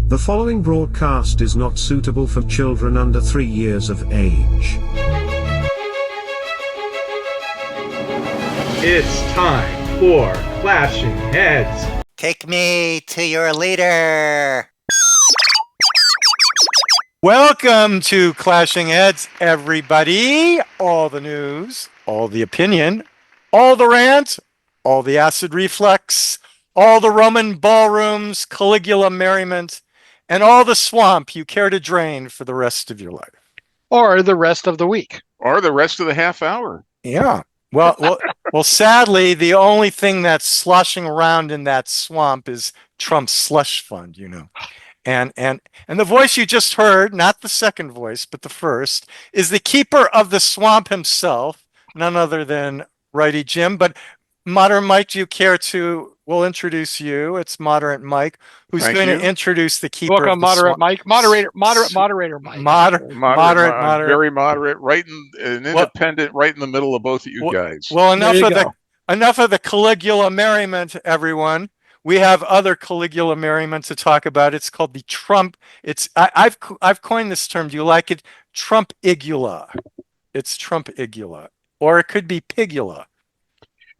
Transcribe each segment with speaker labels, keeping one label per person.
Speaker 1: The following broadcast is not suitable for children under 3 years of age.
Speaker 2: It's time for Clashing Heads.
Speaker 3: Take me to your leader.
Speaker 4: Welcome to Clashing Heads, everybody. All the news, all the opinion, all the rant, all the acid reflux, all the Roman ballrooms, Caligula merriment, and all the swamp you care to drain for the rest of your life.
Speaker 5: Or the rest of the week.
Speaker 6: Or the rest of the half hour.
Speaker 4: Yeah. Well, sadly, the only thing that's sloshing around in that swamp is Trump's slush fund, you know. And the voice you just heard, not the second voice, but the first, is the keeper of the swamp himself, none other than Righty Jim. But Moderate Mike, do you care to? We'll introduce you. It's Moderate Mike, who's going to introduce the keeper.
Speaker 5: Welcome,
Speaker 4: of the
Speaker 5: Moderate
Speaker 4: swamp.
Speaker 5: Mike. Moderator Mike.
Speaker 4: Moderate.
Speaker 6: Very moderate, right an independent, right in the middle of both of you guys.
Speaker 4: Well, enough of the Caligula merriment, everyone. We have other Caligula merriment to talk about. It's called the Trump. I've coined this term. Do you like it? Trump-igula. It's Trump-igula, or it could be pigula.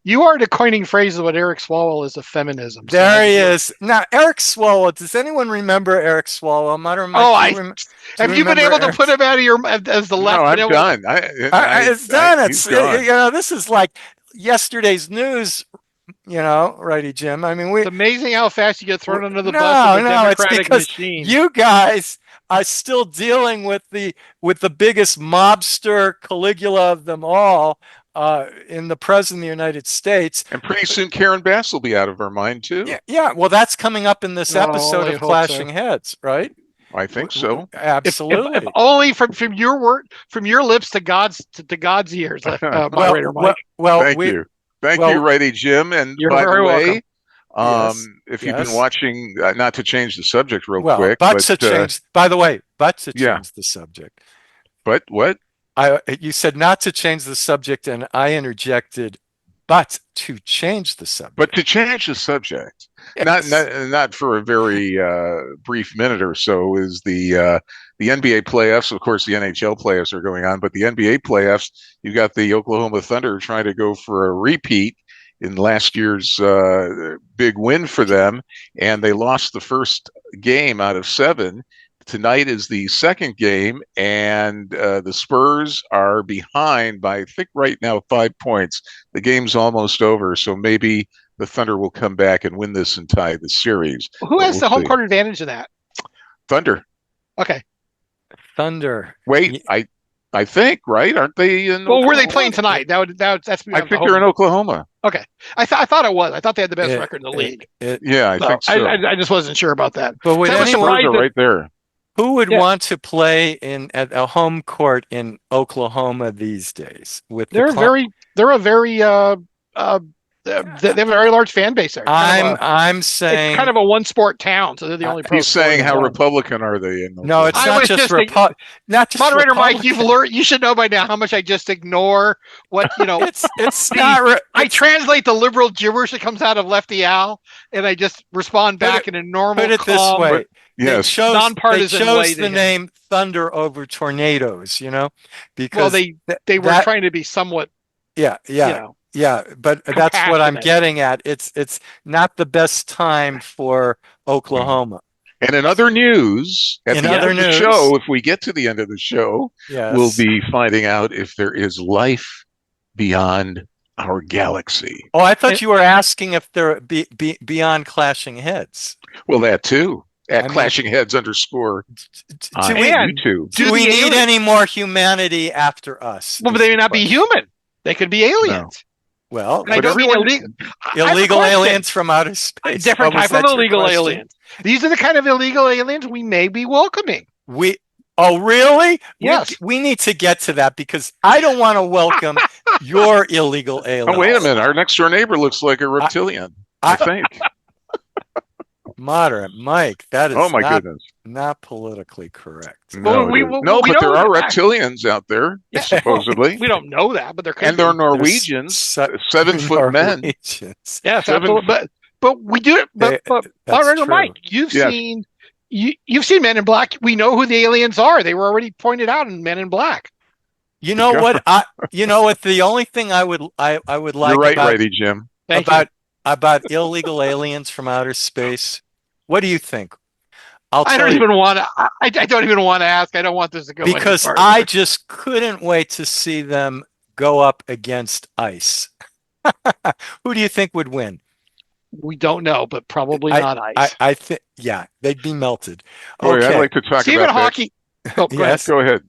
Speaker 5: You are coining phrases what Eric Swalwell is a feminism.
Speaker 4: There he is. Now, Eric Swalwell. Does anyone remember Eric Swalwell?
Speaker 5: Have you been able to put him out of your as the left?
Speaker 6: No, I'm done.
Speaker 4: It's done. This is like yesterday's news. You know, Righty Jim. I mean,
Speaker 5: it's amazing how fast you get thrown under the bus of the Democratic
Speaker 4: it's because
Speaker 5: machine.
Speaker 4: You guys are still dealing with the biggest mobster Caligula of them all. In the President of the United States.
Speaker 6: And pretty soon Karen Bass will be out of her mind, too.
Speaker 4: Yeah. Well, that's coming up in this episode of Clashing Heads, right?
Speaker 6: I think so.
Speaker 4: Absolutely.
Speaker 5: If only from your lips to God's ears, Moderator Mike.
Speaker 6: Thank you. Thank you, Righty Jim. And by the way, if you've been watching, not to change the subject quick.
Speaker 4: By the way, change the subject.
Speaker 6: But what?
Speaker 4: You said not to change the subject, and I interjected, but to change the subject.
Speaker 6: But to change the subject, yes. not for a very brief minute or so, is the NBA playoffs. Of course, the NHL playoffs are going on, but the NBA playoffs, you got the Oklahoma Thunder trying to go for a repeat in last year's big win for them, and they lost the first game out of 7. Tonight is the second game, and the Spurs are behind by, I think right now, 5 points. The game's almost over, so maybe the Thunder will come back and win this and tie the series.
Speaker 5: Who has the home court advantage of that?
Speaker 6: Thunder.
Speaker 5: Okay.
Speaker 4: Thunder.
Speaker 6: Wait, I think, right? Aren't they in
Speaker 5: Oklahoma? Where are they playing tonight? That's
Speaker 6: I think they're in Oklahoma.
Speaker 5: Okay. I thought it was. I thought they had the best record in the league.
Speaker 6: I think so.
Speaker 5: I just wasn't sure about that.
Speaker 4: But
Speaker 6: the Spurs are right there.
Speaker 4: Who would want to play at a home court in Oklahoma these days? They have a very large fan base there. I'm saying
Speaker 5: it's kind of a one sport town, so they're the only.
Speaker 6: He's saying how Republican are they?
Speaker 4: No, it's not just Republican.
Speaker 5: Moderator Mike, you should know by now how much I just ignore what you know.
Speaker 4: it's not.
Speaker 5: I translate the liberal gibberish that comes out of Lefty Al, and I just respond back in a normal.
Speaker 4: Put it this way.
Speaker 6: Yes,
Speaker 4: they chose the name Thunder over tornadoes, you know, because
Speaker 5: they were trying to be somewhat.
Speaker 4: Yeah, but that's what I'm getting at. It's not the best time for Oklahoma.
Speaker 6: And in other news, at the end of the show, if we get to the end of the show, we'll be finding out if there is life beyond our galaxy.
Speaker 4: Oh, I thought you were asking if there beyond Clashing Heads.
Speaker 6: Well, that too. At Clashing Heads _. YouTube.
Speaker 4: Do we need any more humanity after us?
Speaker 5: Well, but they may not be human. They could be aliens.
Speaker 4: No. Well,
Speaker 5: but
Speaker 4: illegal aliens from outer space.
Speaker 5: Different type of illegal aliens. These are the kind of illegal aliens we may be welcoming.
Speaker 4: Oh, really?
Speaker 5: Yes.
Speaker 4: We need to get to that because I don't want to welcome your illegal aliens.
Speaker 6: Oh, wait a minute. Our next door neighbor looks like a reptilian, I think.
Speaker 4: Moderate Mike, that is
Speaker 6: goodness.
Speaker 4: Not politically correct.
Speaker 6: No, but there are reptilians out there, supposedly.
Speaker 5: We don't know that, but
Speaker 6: they're Norwegians, 7-foot men.
Speaker 5: Yes, absolutely. But we do it. But Mike, you've seen You've seen Men in Black. We know who the aliens are. They were already pointed out in Men in Black.
Speaker 4: You know what? You know what? The only thing I would like
Speaker 6: You're right, righty Jim.
Speaker 4: About illegal aliens from outer space. What do you think?
Speaker 5: I don't even want to. I don't even want to ask. I don't want this to go
Speaker 4: because I just couldn't wait to see them go up against ice. Who do you think would win?
Speaker 5: We don't know, but probably not ice.
Speaker 4: I think, yeah, they'd be melted.
Speaker 6: Okay. I'd like to talk
Speaker 5: Stephen
Speaker 6: about
Speaker 5: Hawking.
Speaker 6: That. Oh,
Speaker 4: yes.
Speaker 6: Go ahead.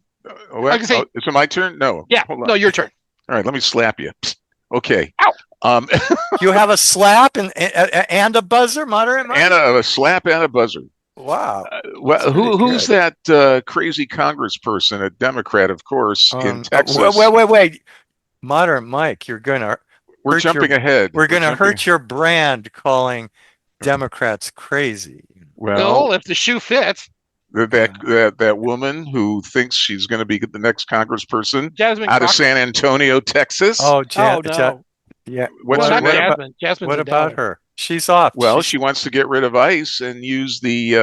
Speaker 6: Is it my turn? No.
Speaker 5: Yeah. No, your turn.
Speaker 6: All right. Let me slap you. Okay.
Speaker 5: Ow.
Speaker 4: You have a slap and a buzzer, moderate,
Speaker 6: and a slap and a buzzer.
Speaker 4: Wow.
Speaker 6: Well, who's that crazy congressperson, a Democrat, of course, in Texas?
Speaker 4: Wait. Moderate Mike, we're
Speaker 6: jumping ahead.
Speaker 4: We're going to hurt your brand calling Democrats crazy.
Speaker 6: Well,
Speaker 5: if the shoe fits.
Speaker 6: That woman who thinks she's going to be the next congressperson out of San Antonio, Texas.
Speaker 4: Oh,
Speaker 5: no.
Speaker 4: Yeah.
Speaker 5: What
Speaker 4: about her? She's off.
Speaker 6: Well, she wants to get rid of ICE and use the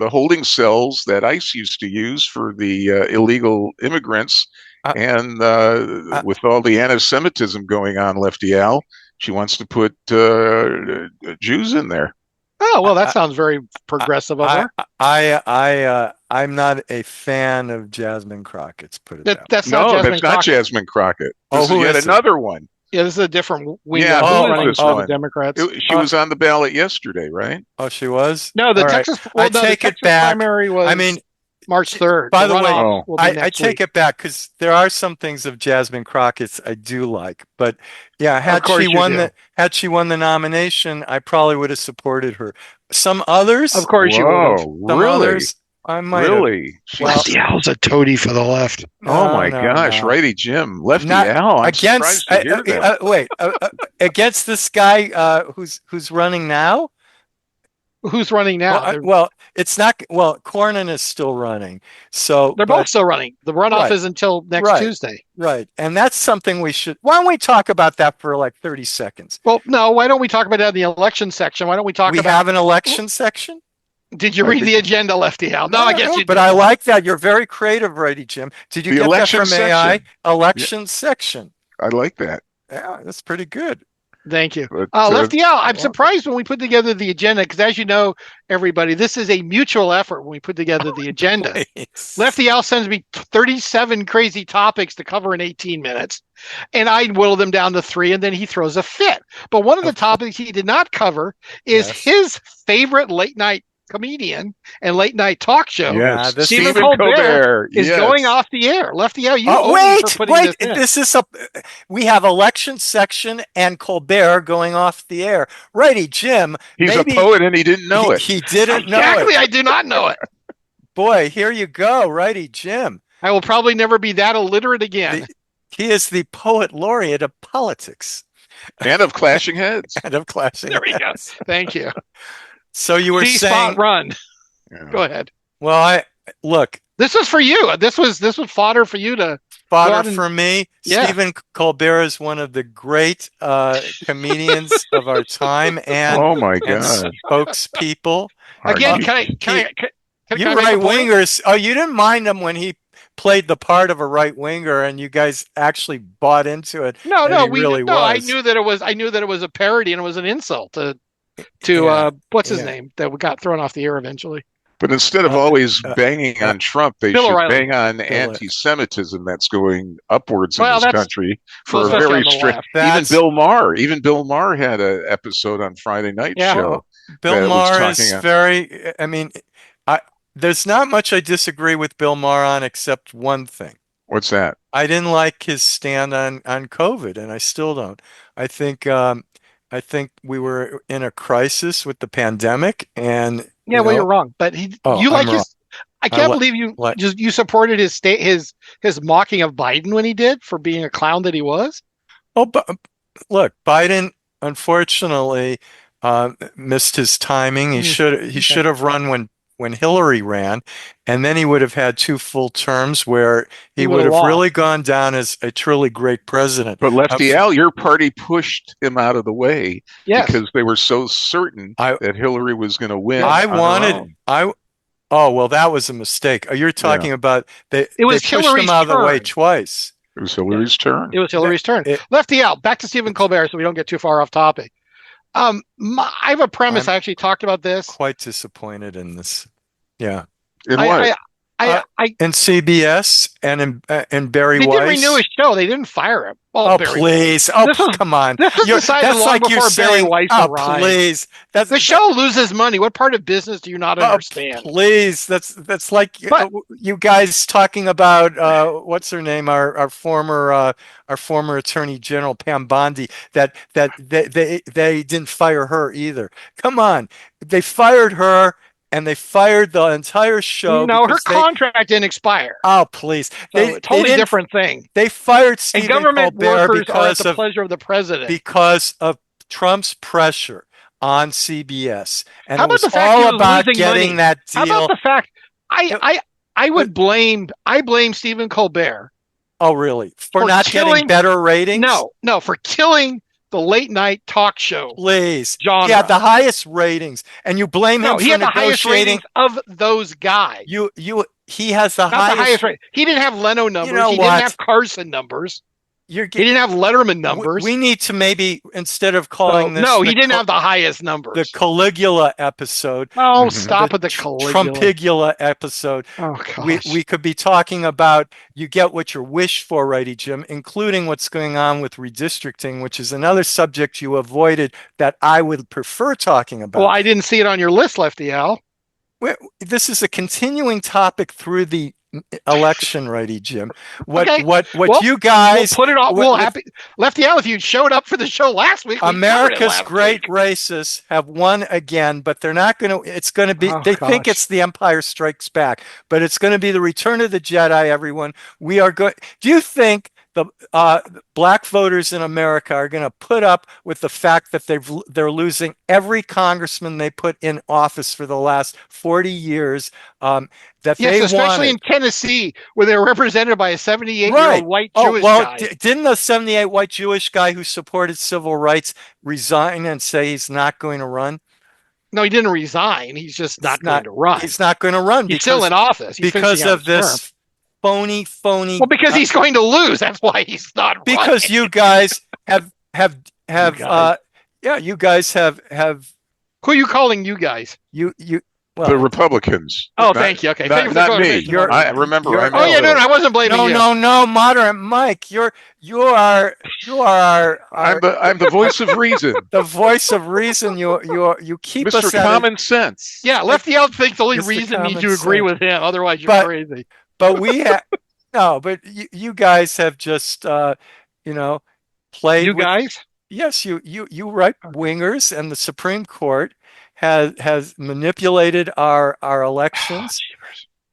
Speaker 6: holding cells that ICE used to use for the illegal immigrants. And with all the anti-Semitism going on, Lefty Al, she wants to put Jews in there.
Speaker 5: Oh, well, that sounds very progressive of her.
Speaker 4: I'm not a fan of Jasmine Crockett's. Put it
Speaker 5: that's
Speaker 6: not Jasmine Crockett. This is yet another one.
Speaker 5: Yeah, this is a different wing.
Speaker 6: Yeah,
Speaker 5: the Democrats.
Speaker 6: She was on the ballot yesterday, right?
Speaker 4: Oh, she was?
Speaker 5: No, the Texas. Well,
Speaker 4: I take it back.
Speaker 5: Primary was. March 3rd.
Speaker 4: By the way, I take it back because there are some things of Jasmine Crockett's I do like, but yeah, had she won the nomination, I probably would have supported her. Some others,
Speaker 5: of course, you would have.
Speaker 4: Some others, I might
Speaker 6: really.
Speaker 5: Lefty Al's a toady for the left.
Speaker 6: Oh my gosh, righty Jim, Lefty Al. I'm surprised to hear that.
Speaker 4: Against this guy who's running now.
Speaker 5: Who's running now?
Speaker 4: Well, it's not. Well, Cornyn is still running, so
Speaker 5: they're both still running. The runoff is until next Tuesday,
Speaker 4: right? And that's something we should. Why don't we talk about that for like 30 seconds?
Speaker 5: Well, no. Why don't we talk about that in the election section? Why don't we talk about?
Speaker 4: We have an election section.
Speaker 5: Did you read the agenda, Lefty Al? No, I guess you did.
Speaker 4: But I like that. You're very creative, righty Jim. Did you get that from AI? Election section.
Speaker 6: I like that.
Speaker 4: Yeah, that's pretty good.
Speaker 5: Thank you. Lefty Al, I'm surprised when we put together the agenda, because as you know, everybody, this is a mutual effort when we put together the agenda. Lefty Al sends me 37 crazy topics to cover in 18 minutes, and I whittle them down to 3, and then he throws a fit. But one of the topics he did not cover is his favorite late night comedian and late night talk show.
Speaker 6: Yes,
Speaker 5: Stephen Colbert is going off the air. Lefty Al,
Speaker 4: we have election section and Colbert going off the air. Righty Jim.
Speaker 6: He's a poet and he didn't know it.
Speaker 4: He didn't know it.
Speaker 5: Exactly, I do not know it.
Speaker 4: Boy, here you go, righty Jim.
Speaker 5: I will probably never be that illiterate again.
Speaker 4: He is the poet laureate of politics.
Speaker 6: And of clashing heads.
Speaker 5: There we go. Thank you.
Speaker 4: So you were saying
Speaker 5: run. Yeah. Go ahead.
Speaker 4: Well, look.
Speaker 5: This was for you. This was fodder for you to
Speaker 4: for me. Yeah. Stephen Colbert is one of the great comedians of our time and
Speaker 6: oh my god,
Speaker 4: spokespeople.
Speaker 5: Again,
Speaker 4: you right wingers. Oh, you didn't mind him when he played the part of a right winger, and you guys actually bought into it.
Speaker 5: No,
Speaker 4: was.
Speaker 5: I knew that it was a parody and it was an insult to what's his name that got thrown off the air eventually.
Speaker 6: But instead of always banging on Trump, they should bang on anti-Semitism that's going upwards in this country for a very strict. Even Bill Maher had an episode on Friday Night Show.
Speaker 4: Bill Maher is very. I mean, there's not much I disagree with Bill Maher on except one thing.
Speaker 6: What's that?
Speaker 4: I didn't like his stand on COVID, and I still don't. I think we were in a crisis with the pandemic, and
Speaker 5: you're wrong. But you like his. I can't believe you supported his mocking of Biden when he did for being a clown that he was.
Speaker 4: Oh, but look, Biden unfortunately missed his timing. He should have run when Hillary ran, and then he would have had 2 full terms where he would have really gone down as a truly great president.
Speaker 6: But Lefty Al, your party pushed him out of the way because they were so certain that Hillary was going to win.
Speaker 4: Oh, well, that was a mistake. You're talking about they pushed
Speaker 5: Hillary's
Speaker 4: him out of the way
Speaker 5: turn.
Speaker 4: twice.
Speaker 6: It was Hillary's turn.
Speaker 5: It was Hillary's turn. Lefty out. Back to Stephen Colbert, so we don't get too far off topic. I have a premise. I actually talked about this.
Speaker 4: Quite disappointed in this. Yeah.
Speaker 6: In what?
Speaker 4: In CBS and in Barry Weiss.
Speaker 5: They didn't renew his show. They didn't fire him.
Speaker 4: Oh, please. Come on.
Speaker 5: This was decided long before Barry Weiss arrived.
Speaker 4: Please.
Speaker 5: The show loses money. What part of business do you not understand?
Speaker 4: Please. That's like you guys talking about what's her name? Our former Attorney General Pam Bondi. That they didn't fire her either. Come on. They fired her. And they fired the entire show.
Speaker 5: No, her contract didn't expire.
Speaker 4: Oh, please.
Speaker 5: Totally different thing.
Speaker 4: They fired Stephen
Speaker 5: government
Speaker 4: Colbert
Speaker 5: workers are at the pleasure of the president.
Speaker 4: Because of Trump's pressure on CBS. And
Speaker 5: How
Speaker 4: it was
Speaker 5: about the fact
Speaker 4: all about getting
Speaker 5: money?
Speaker 4: that deal.
Speaker 5: How about the fact I blame Stephen Colbert.
Speaker 4: Oh, really? For not getting better ratings?
Speaker 5: No, for killing the late night talk show.
Speaker 4: Please.
Speaker 5: Genre.
Speaker 4: He had the highest ratings, and you blame him for
Speaker 5: he had the
Speaker 4: negotiating.
Speaker 5: highest ratings of those guys.
Speaker 4: He has the
Speaker 5: Not
Speaker 4: highest
Speaker 5: rate. He didn't have Leno numbers.
Speaker 4: You know
Speaker 5: he didn't have Carson numbers. He didn't have Letterman numbers.
Speaker 4: We need to maybe, instead of calling this...
Speaker 5: No, he didn't have the highest numbers.
Speaker 4: The Caligula episode.
Speaker 5: Oh, stop with the Caligula.
Speaker 4: Trumpigula episode.
Speaker 5: Oh, gosh.
Speaker 4: We could be talking about you get what you wish for, Righty Jim, including what's going on with redistricting, which is another subject you avoided that I would prefer talking about.
Speaker 5: Well, I didn't see it on your list, Lefty Al.
Speaker 4: This is a continuing topic through the election, Righty Jim. What you guys
Speaker 5: we'll put it on. Lefty Al, if you showed up for the show last week,
Speaker 4: America's great racists have won again, but they're not going to. It's going to be. Think it's The Empire Strikes Back, but it's going to be the Return of the Jedi. Everyone, we are going. Do you think the black voters in America are going to put up with the fact that they're losing every congressman they put in office for the last 40 years?
Speaker 5: Especially in Tennessee, where they're represented by a 78-year-old white Jewish guy.
Speaker 4: Didn't the 78 white Jewish guy who supported civil rights resign and say he's not going to run?
Speaker 5: No, he didn't resign. He's just not going to run.
Speaker 4: He's not going to run.
Speaker 5: He's still in office.
Speaker 4: Because of this phony.
Speaker 5: Well, because he's going to lose. That's why he's not running.
Speaker 4: Because you guys have you guys have.
Speaker 5: Who are you calling you guys?
Speaker 6: Well, the Republicans.
Speaker 5: Oh, thank you. Okay, thank you for
Speaker 6: not me. I remember.
Speaker 5: I wasn't blaming you.
Speaker 4: No, moderate Mike. You are.
Speaker 6: I'm the voice of reason.
Speaker 4: The voice of reason. You keep
Speaker 6: Mr.
Speaker 4: us
Speaker 6: Common Sense.
Speaker 5: Yeah, Lefty out thinks the only reason means you agree with him. Otherwise, you're crazy.
Speaker 4: But we have no. But you guys have just played.
Speaker 5: You guys.
Speaker 4: Yes, you right wingers, and the Supreme Court has manipulated our elections.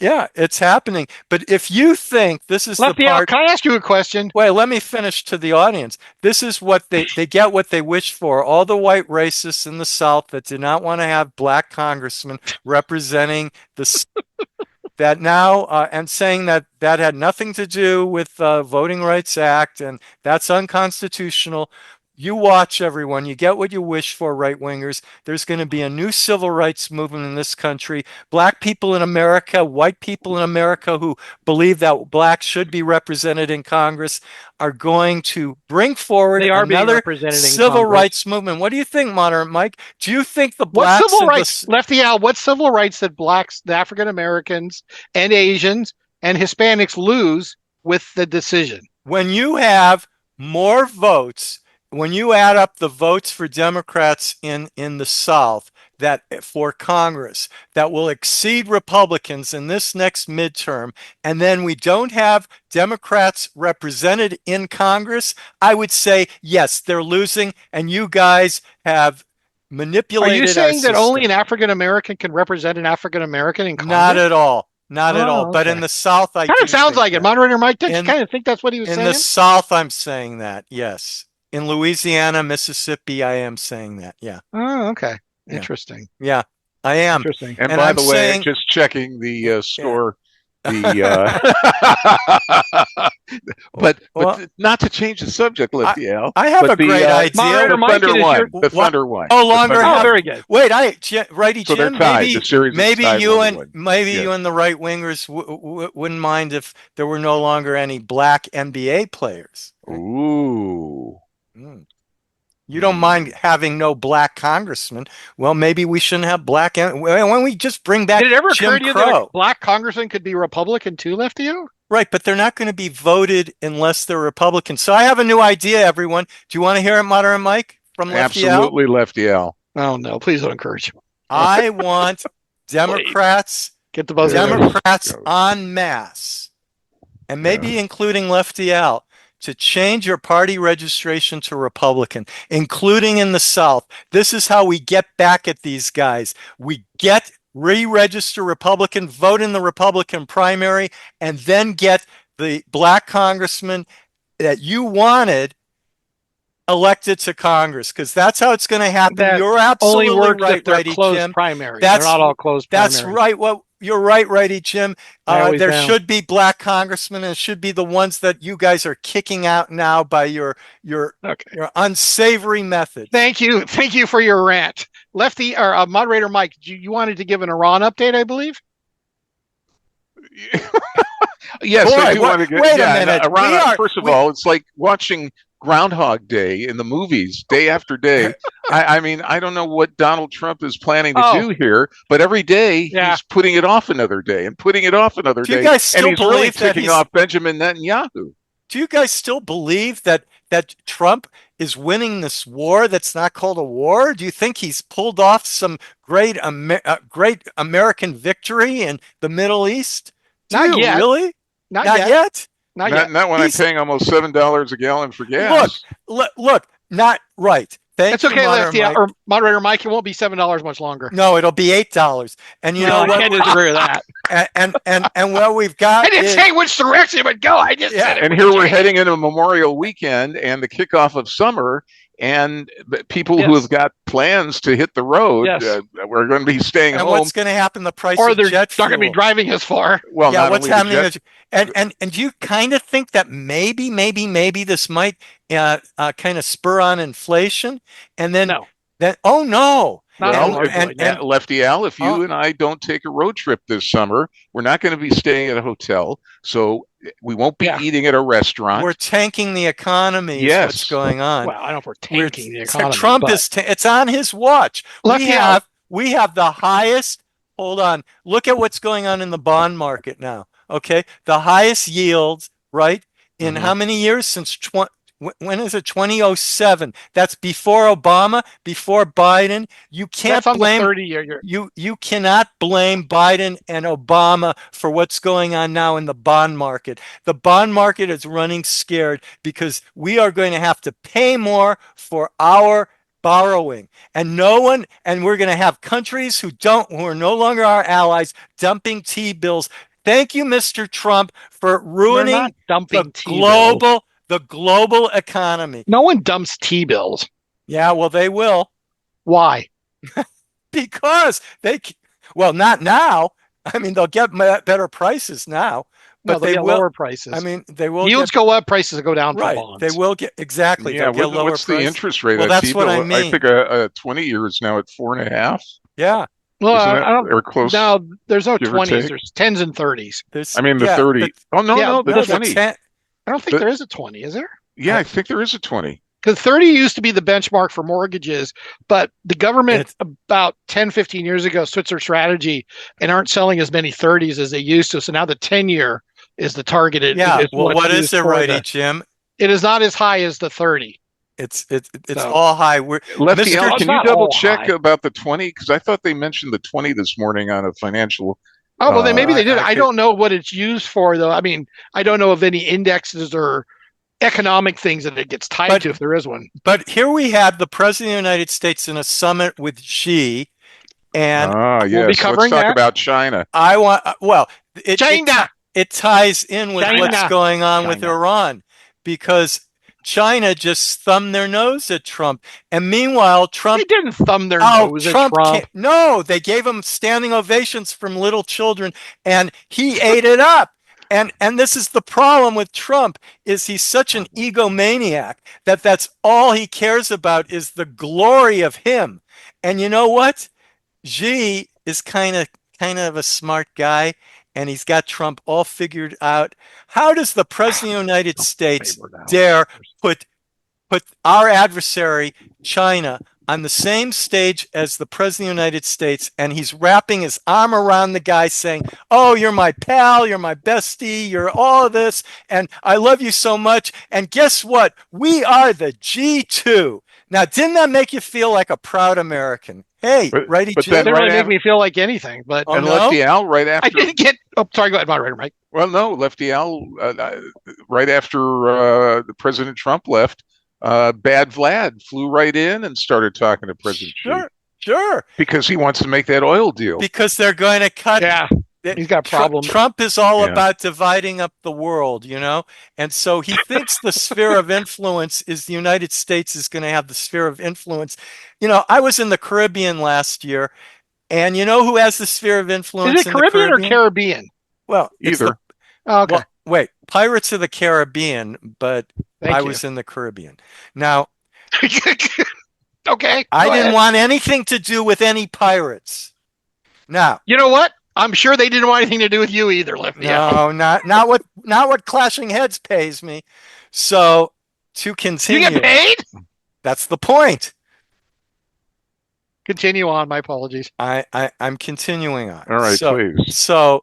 Speaker 4: Yeah, it's happening. But if you think this is
Speaker 5: Lefty
Speaker 4: the part...
Speaker 5: Can I ask you a question?
Speaker 4: Wait, let me finish to the audience. This is what they get what they wish for. All the white racists in the South that did not want to have black congressmen representing the... that now, and saying that had nothing to do with the Voting Rights Act, and that's unconstitutional. You watch, everyone. You get what you wish for, right-wingers. There's going to be a new civil rights movement in this country. Black people in America, white people in America who believe that blacks should be represented in Congress are going to bring forward another civil rights movement. What do you think, Moderate Mike? Do you think the blacks...
Speaker 5: What civil rights, Lefty Al, what civil rights that blacks, the African Americans, and Asians, and Hispanics lose with the decision?
Speaker 4: When you have more votes... When you add up the votes for Democrats in the South that for Congress that will exceed Republicans in this next midterm, and then we don't have Democrats represented in Congress, I would say, yes, they're losing, and you guys have manipulated.
Speaker 5: Are you saying that only an African American can represent an African American in Congress?
Speaker 4: Not at all. Not at all. Okay. But in the South, I
Speaker 5: kind of sounds like it. Moderator Mike, don't you kind of think that's what he was saying?
Speaker 4: In the South, I'm saying that, yes. In Louisiana, Mississippi, I am saying that. Yeah.
Speaker 5: Oh, okay. Interesting.
Speaker 4: Yeah, I am.
Speaker 5: Interesting.
Speaker 6: And by the way, just checking the store But not to change the subject, Lefty Al.
Speaker 4: I have a great idea.
Speaker 6: The Thunder won. The Thunder won.
Speaker 4: No longer.
Speaker 5: Oh, very good.
Speaker 4: Wait, Righty
Speaker 6: so
Speaker 4: Jim.
Speaker 6: They're tied. The series
Speaker 4: maybe
Speaker 6: tied
Speaker 4: you and
Speaker 6: 1-1.
Speaker 4: you and the right wingers wouldn't mind if there were no longer any black NBA players.
Speaker 6: Ooh.
Speaker 4: You don't mind having no black congressman. Well, maybe we shouldn't have black. When we just bring back
Speaker 5: Did it ever
Speaker 4: Jim
Speaker 5: occur to you
Speaker 4: Crow.
Speaker 5: that a black congressman could be Republican too, Lefty O?
Speaker 4: Right, but they're not going to be voted unless they're Republican. So I have a new idea, everyone. Do you want to hear it, Modern Mike, from Lefty Al?
Speaker 6: Absolutely, Lefty Al.
Speaker 5: Oh, no. Please don't encourage him.
Speaker 4: I want Democrats,
Speaker 5: get the buzzer.
Speaker 4: Democrats en masse, and maybe including Lefty Al, to change your party registration to Republican, including in the South. This is how we get back at these guys. We re-register Republican, vote in the Republican primary, and then get the black congressman that you wanted elected to Congress, because that's how it's going to happen.
Speaker 5: That
Speaker 4: You're absolutely
Speaker 5: only works
Speaker 4: right,
Speaker 5: if they're
Speaker 4: Righty
Speaker 5: closed
Speaker 4: Jim.
Speaker 5: primaries. They're not all closed primaries.
Speaker 4: That's right. Well, you're right, Righty Jim. There should be black congressmen, and it should be the ones that you guys are kicking out now by your unsavory method.
Speaker 5: Thank you for your rant, Lefty or Moderator Mike. You wanted to give an Iran update, I believe.
Speaker 6: Yes, I do want to get.
Speaker 4: Wait a minute.
Speaker 6: Iran, first of all, it's like watching Groundhog Day in the movies, day after day. I mean, I don't know what Donald Trump is planning to do here, but every day he's putting it off another day and putting it off another day.
Speaker 4: Do you guys still
Speaker 6: and he's
Speaker 4: believe
Speaker 6: really
Speaker 4: that
Speaker 6: ticking off Benjamin Netanyahu?
Speaker 4: Do you guys still believe that Trump is winning this war that's not called a war? Do you think he's pulled off some great American victory in the Middle East?
Speaker 5: Not yet.
Speaker 4: Really?
Speaker 5: Not yet. Not yet.
Speaker 6: Not when I'm paying almost $7 a gallon for gas.
Speaker 4: Look, not right.
Speaker 5: That's okay, Lefty or Moderator Mike. It won't be $7 much longer.
Speaker 4: No, it'll be $8. And you know what?
Speaker 5: I can't disagree with that.
Speaker 4: And what we've got.
Speaker 5: I didn't say which direction it would go. I just said it.
Speaker 6: And here we're heading into Memorial Weekend and the kickoff of summer, and people who have got plans to hit the road, we're going to be staying home.
Speaker 4: And what's going to happen? The price
Speaker 5: or
Speaker 4: of
Speaker 5: they're
Speaker 4: jet fuel.
Speaker 5: not going to be driving as far.
Speaker 6: Well,
Speaker 4: yeah. What's happening? And you kind of think that maybe this might kind of spur on inflation, and then oh no.
Speaker 6: Well, Lefty Al, if you and I don't take a road trip this summer, we're not going to be staying at a hotel, so we won't be eating at a restaurant.
Speaker 4: We're tanking the economy. Yes, what's going on?
Speaker 5: Well, I don't know if we're tanking the economy.
Speaker 4: Trump it's on his watch. We have the highest. Hold on. Look at what's going on in the bond market now. Okay, the highest yields, right? In how many years? Since when is it? 2007. That's before Obama, before Biden. You can't blame
Speaker 5: 30-year.
Speaker 4: You cannot blame Biden and Obama for what's going on now in the bond market. The bond market is running scared because we are going to have to pay more for our borrowing, and we're going to have countries who are no longer our allies dumping T-bills. Thank you, Mr. Trump, for ruining the global economy.
Speaker 5: No one dumps T-bills.
Speaker 4: Yeah, well, they will.
Speaker 5: Why?
Speaker 4: Because not now. I mean, they'll get better prices now. But
Speaker 5: they will lower prices.
Speaker 4: I mean, they will.
Speaker 5: Yields go up, prices go down for bonds.
Speaker 4: They will get exactly.
Speaker 6: Yeah,
Speaker 4: get lower
Speaker 6: what's the interest rate?
Speaker 4: Well, that's what I mean.
Speaker 6: I think a 20 years now at 4.5.
Speaker 4: Yeah.
Speaker 5: Well, I don't.
Speaker 6: Or close.
Speaker 5: Now there's no 20s. There's 10s and 30s.
Speaker 6: The 30. The 20.
Speaker 5: I don't think there is a 20. Is there?
Speaker 6: Yeah, I think there is a 20.
Speaker 5: Because 30 used to be the benchmark for mortgages, but the government about 10, 15 years ago switched their strategy and aren't selling as many 30s as they used to. So now the 10-year is the targeted.
Speaker 4: Yeah. Well, what is it, Righty Jim?
Speaker 5: It is not as high as the 30.
Speaker 4: It's all high.
Speaker 6: Lefty, can you double check about the 20? Because I thought they mentioned the 20 this morning on a financial.
Speaker 5: Oh, well, then maybe they did. I don't know what it's used for, though. I mean, I don't know of any indexes or economic things that it gets tied to, if there is one.
Speaker 4: But here we have the President of the United States in a summit with Xi, and
Speaker 5: we'll be covering
Speaker 6: let's talk about China.
Speaker 5: China.
Speaker 4: It ties in with what's going on with Iran, because China just thumbed their nose at Trump. And meanwhile, Trump...
Speaker 5: They didn't thumb their nose at Trump.
Speaker 4: No, they gave him standing ovations from little children, and he ate it up. And this is the problem with Trump, is he's such an egomaniac that's all he cares about is the glory of him. And you know what? Xi is kind of a smart guy, and he's got Trump all figured out. How does the president of the United States dare put our adversary, China, on the same stage as the president of the United States, and he's wrapping his arm around the guy saying, oh, you're my pal, you're my bestie, you're all of this, and I love you so much, and guess what? We are the G2. Now, didn't that make you feel like a proud American? Hey, righty Jim.
Speaker 5: It didn't really make me feel like anything, but...
Speaker 6: And Lefty Al, right after...
Speaker 5: I didn't get... Oh, sorry, go ahead, moderator Mike.
Speaker 6: Well, no, Lefty Al, right after President Trump left, Bad Vlad flew right in and started talking to President Xi.
Speaker 4: Sure.
Speaker 6: Because he wants to make that oil deal.
Speaker 4: Because they're going to cut...
Speaker 5: Yeah, he's got problems.
Speaker 4: Trump is all about dividing up the world, you know? And so he thinks the sphere of influence is the United States is going to have the sphere of influence. You know, I was in the Caribbean last year, and you know who has the sphere of influence?
Speaker 5: Is it Caribbean or Caribbean?
Speaker 4: Well,
Speaker 6: either.
Speaker 5: Okay.
Speaker 4: Well, wait, Pirates of the Caribbean, but I was in the Caribbean. Now,
Speaker 5: okay.
Speaker 4: I didn't want anything to do with any pirates. Now,
Speaker 5: you know what? I'm sure they didn't want anything to do with you either, Lefty.
Speaker 4: No, not what Clashing Heads pays me. So to continue,
Speaker 5: you get paid?
Speaker 4: That's the point.
Speaker 5: Continue on. My apologies.
Speaker 4: I'm continuing on.
Speaker 6: All right, please.
Speaker 4: So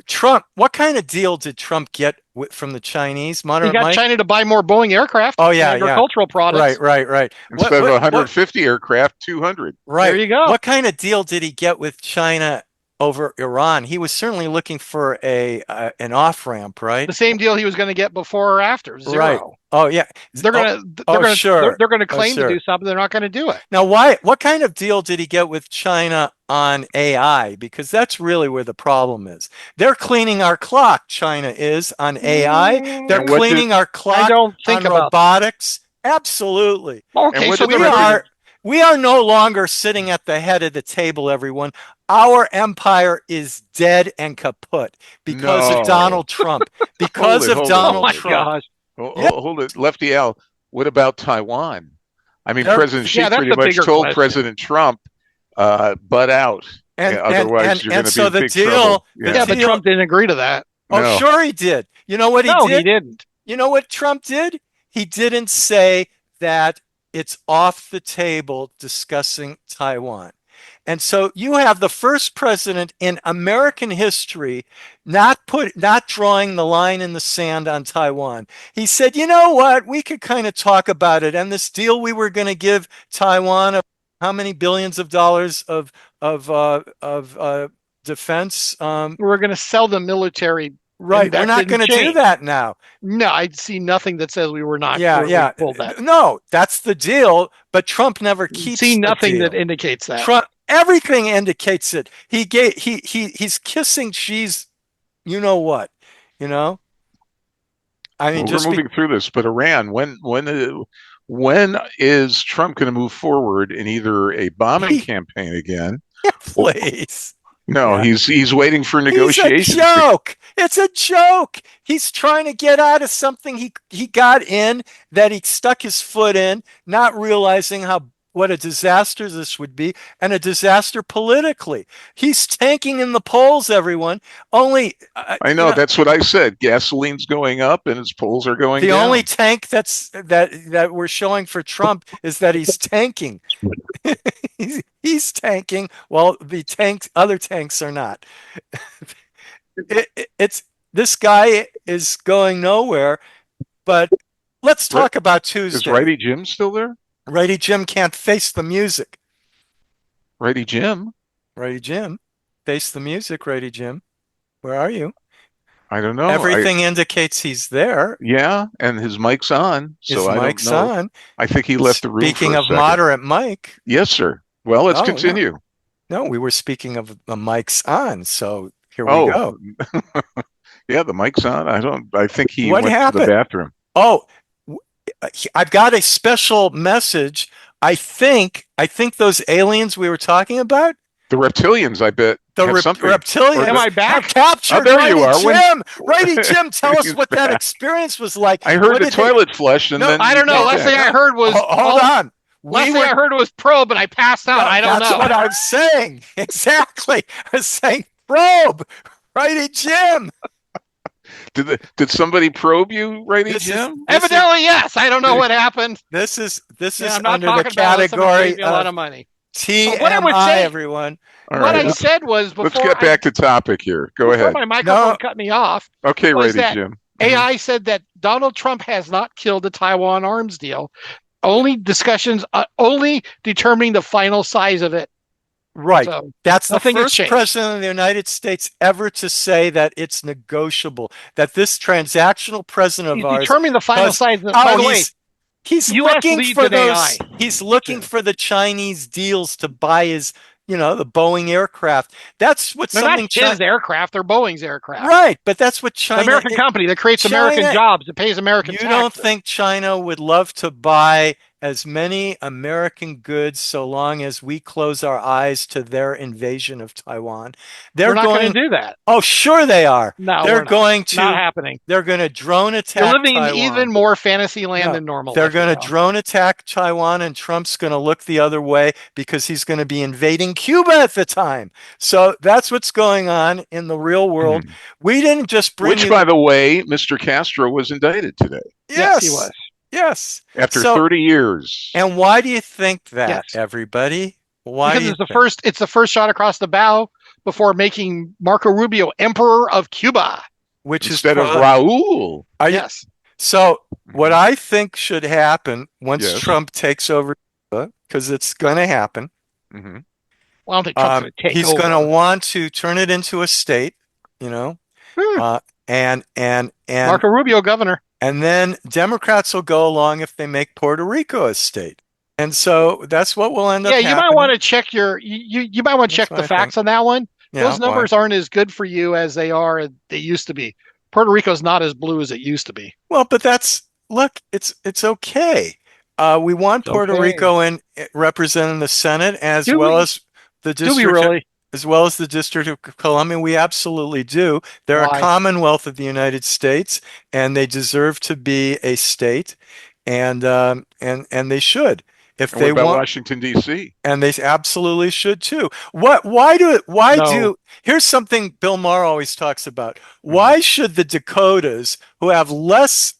Speaker 4: Trump, what kind of deal did Trump get from the Chinese?
Speaker 5: He got China to buy more Boeing aircraft.
Speaker 4: Oh yeah,
Speaker 5: agricultural products.
Speaker 4: Right.
Speaker 6: Instead of 150 aircraft, 200.
Speaker 4: Right.
Speaker 5: There you go.
Speaker 4: What kind of deal did he get with China over Iran? He was certainly looking for an off ramp, right?
Speaker 5: The same deal he was going to get before or after. Zero.
Speaker 4: Right. Oh yeah.
Speaker 5: They're going to claim to do something. They're not going to do it.
Speaker 4: Now, what kind of deal did he get with China on AI? Because that's really where the problem is. They're cleaning our clock. China is on AI. They're cleaning our clock on robotics. Absolutely.
Speaker 5: Okay, so
Speaker 4: we are no longer sitting at the head of the table, everyone. Our empire is dead and kaput because of Donald Trump. Because of Donald Trump.
Speaker 6: Hold it, Lefty Al. What about Taiwan? I mean, President Xi pretty much told President Trump, "Butt out." Otherwise, you're going to be in big trouble.
Speaker 5: But Trump didn't agree to that.
Speaker 4: Oh, sure he did. You know what he did?
Speaker 5: No, he didn't.
Speaker 4: You know what Trump did? He didn't say that it's off the table discussing Taiwan. And so you have the first president in American history not drawing the line in the sand on Taiwan. He said, you know what, we could kind of talk about it. And this deal we were going to give Taiwan of how many billions of dollars of defense?
Speaker 5: We're going to sell them military.
Speaker 4: Right. We're not going to do that now.
Speaker 5: No, I see nothing that says we were not.
Speaker 4: Yeah.
Speaker 5: Pulled that.
Speaker 4: No, that's the deal. But Trump never keeps.
Speaker 5: See nothing that indicates that.
Speaker 4: Trump, everything indicates it. He's kissing Xi's. You know what? You know. I mean,
Speaker 6: we're moving through this, but Iran. When is Trump going to move forward in either a bombing campaign again?
Speaker 4: Please.
Speaker 6: No, he's waiting for negotiations.
Speaker 4: It's a joke. It's a joke. He's trying to get out of something he got in that he stuck his foot in, not realizing what a disaster this would be, and a disaster politically. He's tanking in the polls, everyone.
Speaker 6: I know, that's what I said. Gasoline's going up and his polls are going down.
Speaker 4: The only tank that we're showing for Trump is that he's tanking. He's tanking while other tanks are not. This guy is going nowhere. But let's talk about Tuesday.
Speaker 6: Is Righty Jim still there?
Speaker 4: Righty Jim can't face the music.
Speaker 6: Righty Jim?
Speaker 4: Righty Jim. Face the music, Righty Jim. Where are you?
Speaker 6: I don't know.
Speaker 4: Everything indicates he's there.
Speaker 6: Yeah, and his mic's on. So
Speaker 4: his mic's on.
Speaker 6: I think he left the room.
Speaker 4: Speaking of moderate mic.
Speaker 6: Yes, sir. Well, let's continue.
Speaker 4: No, we were speaking of the mic's on. So here we go.
Speaker 6: Yeah, the mic's on. I think he went
Speaker 4: happened?
Speaker 6: to the bathroom.
Speaker 4: Oh, I've got a special message. I think those aliens we were talking about,
Speaker 6: the reptilians, I bet.
Speaker 4: the reptilians,
Speaker 5: Am I back?
Speaker 4: have captured
Speaker 6: there you are.
Speaker 4: Jim. Righty Jim, tell us what that experience was like.
Speaker 6: I heard the toilet flush, and then
Speaker 5: I don't know. Last thing I heard was
Speaker 4: hold on.
Speaker 5: Last thing I heard was probe, and I passed out. I don't know.
Speaker 4: That's what I'm saying. Exactly. I was saying probe. Righty Jim.
Speaker 6: Did somebody probe you, Righty Jim?
Speaker 5: Evidently, yes. I don't know what happened.
Speaker 4: This is
Speaker 5: I'm not
Speaker 4: under the
Speaker 5: talking about
Speaker 4: category
Speaker 5: a lot of money.
Speaker 4: TMI, everyone.
Speaker 6: All
Speaker 5: what
Speaker 6: right,
Speaker 5: I said was before.
Speaker 6: Let's get back to topic here. Go ahead.
Speaker 5: My microphone cut me off.
Speaker 6: Okay, Righty Jim.
Speaker 5: AI said that Donald Trump has not killed the Taiwan arms deal. Only discussions, only determining the final size of it.
Speaker 4: Right.
Speaker 5: So,
Speaker 4: that's the first president of the United States ever to say that it's negotiable. That this transactional president of ours
Speaker 5: determining the final size.
Speaker 4: By the way, he's looking for those. AI. He's looking for the Chinese deals to buy his, the Boeing aircraft. That's what something.
Speaker 5: Not his aircraft; they're Boeing's aircraft.
Speaker 4: Right, but that's what China.
Speaker 5: The American company that creates American jobs, that pays American taxes.
Speaker 4: You don't think China would love to buy as many American goods so long as we close our eyes to their invasion of Taiwan?
Speaker 5: They're not going to do that.
Speaker 4: Oh, sure they are.
Speaker 5: No,
Speaker 4: they're going to.
Speaker 5: Not happening.
Speaker 4: They're going to drone attack.
Speaker 5: You're living
Speaker 4: Taiwan.
Speaker 5: in even more fantasy land than normal.
Speaker 4: They're going to drone attack Taiwan, and Trump's going to look the other way because he's going to be invading Cuba at the time. So that's what's going on in the real world. We didn't just bring.
Speaker 6: Which, by the way, Mr. Castro was indicted today.
Speaker 4: Yes,
Speaker 5: he was.
Speaker 4: Yes.
Speaker 6: After 30 years.
Speaker 4: And why do you think that, everybody? Why?
Speaker 5: Because it's the first shot across the bow before making Marco Rubio Emperor of Cuba.
Speaker 4: Which
Speaker 6: instead of Raul.
Speaker 5: Yes.
Speaker 4: So what I think should happen once Trump takes over Cuba, because it's going to happen.
Speaker 5: Well, I don't think Trump's going to take
Speaker 4: he's going to want to turn it into a state, and
Speaker 5: Marco Rubio governor.
Speaker 4: And then Democrats will go along if they make Puerto Rico a state. And so that's what will end up happening.
Speaker 5: You might want to check you might want to check the facts on that one. Yeah, those numbers aren't as good for you as they used to be. Puerto Rico's not as blue as it used to be.
Speaker 4: Well, but it's okay. We want Puerto Rico representing the Senate as well as the district.
Speaker 5: Do we really?
Speaker 4: As well as the District of Columbia, we absolutely do. They're a Commonwealth of the United States, and they deserve to be a state, and they should. If they want
Speaker 6: Washington D.C.,
Speaker 4: and they absolutely should too. Here's something Bill Maher always talks about. Why should the Dakotas, who have less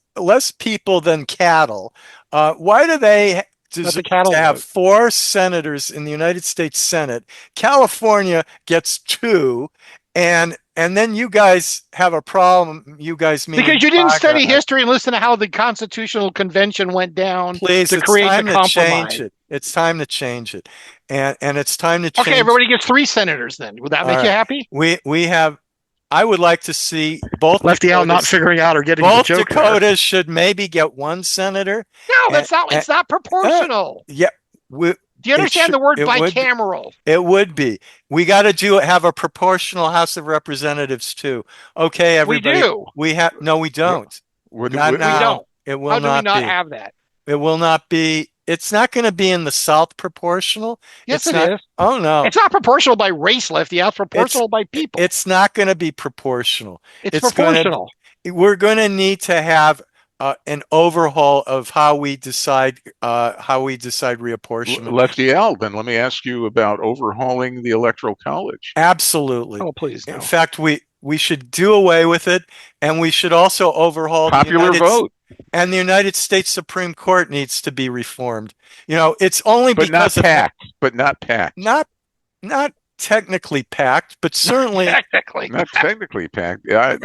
Speaker 4: people than cattle, why do they to have 4 senators in the United States Senate? California gets 2, and then you guys have a problem. You guys mean
Speaker 5: because you didn't study history and listen to how the Constitutional Convention went down.
Speaker 4: Please,
Speaker 5: to create the compromise.
Speaker 4: Change it. It's time to change it, and it's time to change.
Speaker 5: Okay, everybody gets 3 senators. Then would that make you happy?
Speaker 4: We have. I would like to see both
Speaker 5: Lefty Al not figuring out or getting
Speaker 4: both
Speaker 5: the joke
Speaker 4: Dakotas
Speaker 5: there.
Speaker 4: Should maybe get 1 senator.
Speaker 5: No, that's not. It's not proportional.
Speaker 4: Do
Speaker 5: you understand the word bicameral?
Speaker 4: It would be. We got to have a proportional House of Representatives too. Okay, everybody.
Speaker 5: We do.
Speaker 4: We have. No, we don't.
Speaker 5: We don't.
Speaker 4: It will
Speaker 5: How do we not
Speaker 4: be.
Speaker 5: have that?
Speaker 4: It will not be. It's not going to be in the South proportional.
Speaker 5: Yes, it is.
Speaker 4: Oh, no.
Speaker 5: It's not proportional by race, Lefty. It's proportional by people.
Speaker 4: It's not going to be proportional.
Speaker 5: It's proportional.
Speaker 4: We're going to need to have an overhaul of how we decide reapportionment.
Speaker 6: Lefty Al, then let me ask you about overhauling the Electoral College.
Speaker 4: Absolutely.
Speaker 5: Oh, please. No.
Speaker 4: In fact, we should do away with it, and we should also overhaul
Speaker 6: popular vote.
Speaker 4: And the United States Supreme Court needs to be reformed. It's only because
Speaker 6: not packed.
Speaker 4: Not technically packed, but certainly
Speaker 6: not technically packed. Yeah,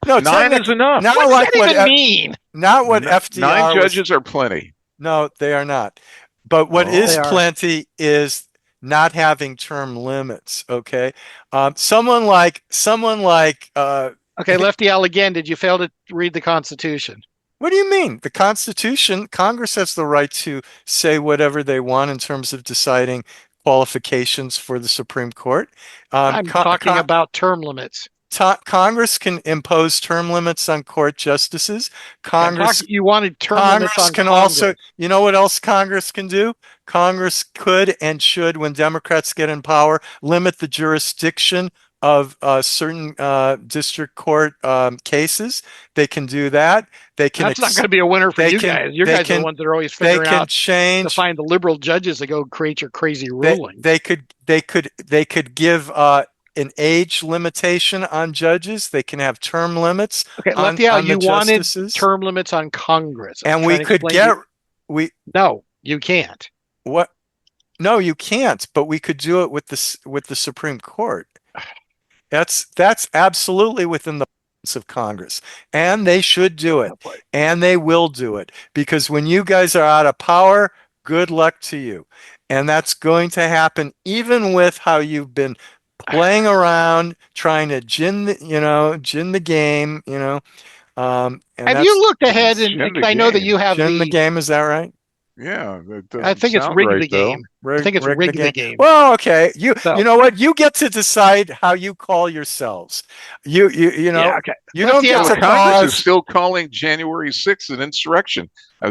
Speaker 5: no,
Speaker 6: 9 is enough.
Speaker 5: What does that even mean?
Speaker 4: Not what FDR.
Speaker 6: 9 judges are plenty.
Speaker 4: No, they are not. But what is plenty is not having term limits. Okay, someone like.
Speaker 5: Okay, Lefty Al again. Did you fail to read the Constitution?
Speaker 4: What do you mean? The Constitution, Congress has the right to say whatever they want in terms of deciding qualifications for the Supreme Court.
Speaker 5: I'm talking about term limits.
Speaker 4: Congress can impose term limits on court justices. Congress,
Speaker 5: you wanted term limits on
Speaker 4: can
Speaker 5: Congress.
Speaker 4: Also, you know what else Congress can do? Congress could and should, when Democrats get in power, limit the jurisdiction of certain district court cases. They can do that. They can.
Speaker 5: That's not going to be a winner for you guys. You guys are the ones that are always figuring out to find the liberal judges to go create your crazy ruling.
Speaker 4: They could give an age limitation on judges. They can have term limits.
Speaker 5: Okay, Lefty Al, you wanted term limits on Congress,
Speaker 4: and we could get
Speaker 5: No, you can't.
Speaker 4: What? No, you can't. But we could do it with the Supreme Court. That's absolutely within the of Congress, and they should do it, and they will do it, because when you guys are out of power, good luck to you. And that's going to happen even with how you've been playing around, trying to gin the game,
Speaker 5: Have you looked ahead? And I know that you have
Speaker 4: gin the game. Is that right?
Speaker 6: Yeah,
Speaker 5: I think it's rigged the game. I think it's rigged the game.
Speaker 4: Well, okay. You know what? You get to decide how you call yourselves. You know.
Speaker 5: Yeah, okay.
Speaker 4: You don't get to
Speaker 6: Congress is still calling January 6th an insurrection.
Speaker 4: We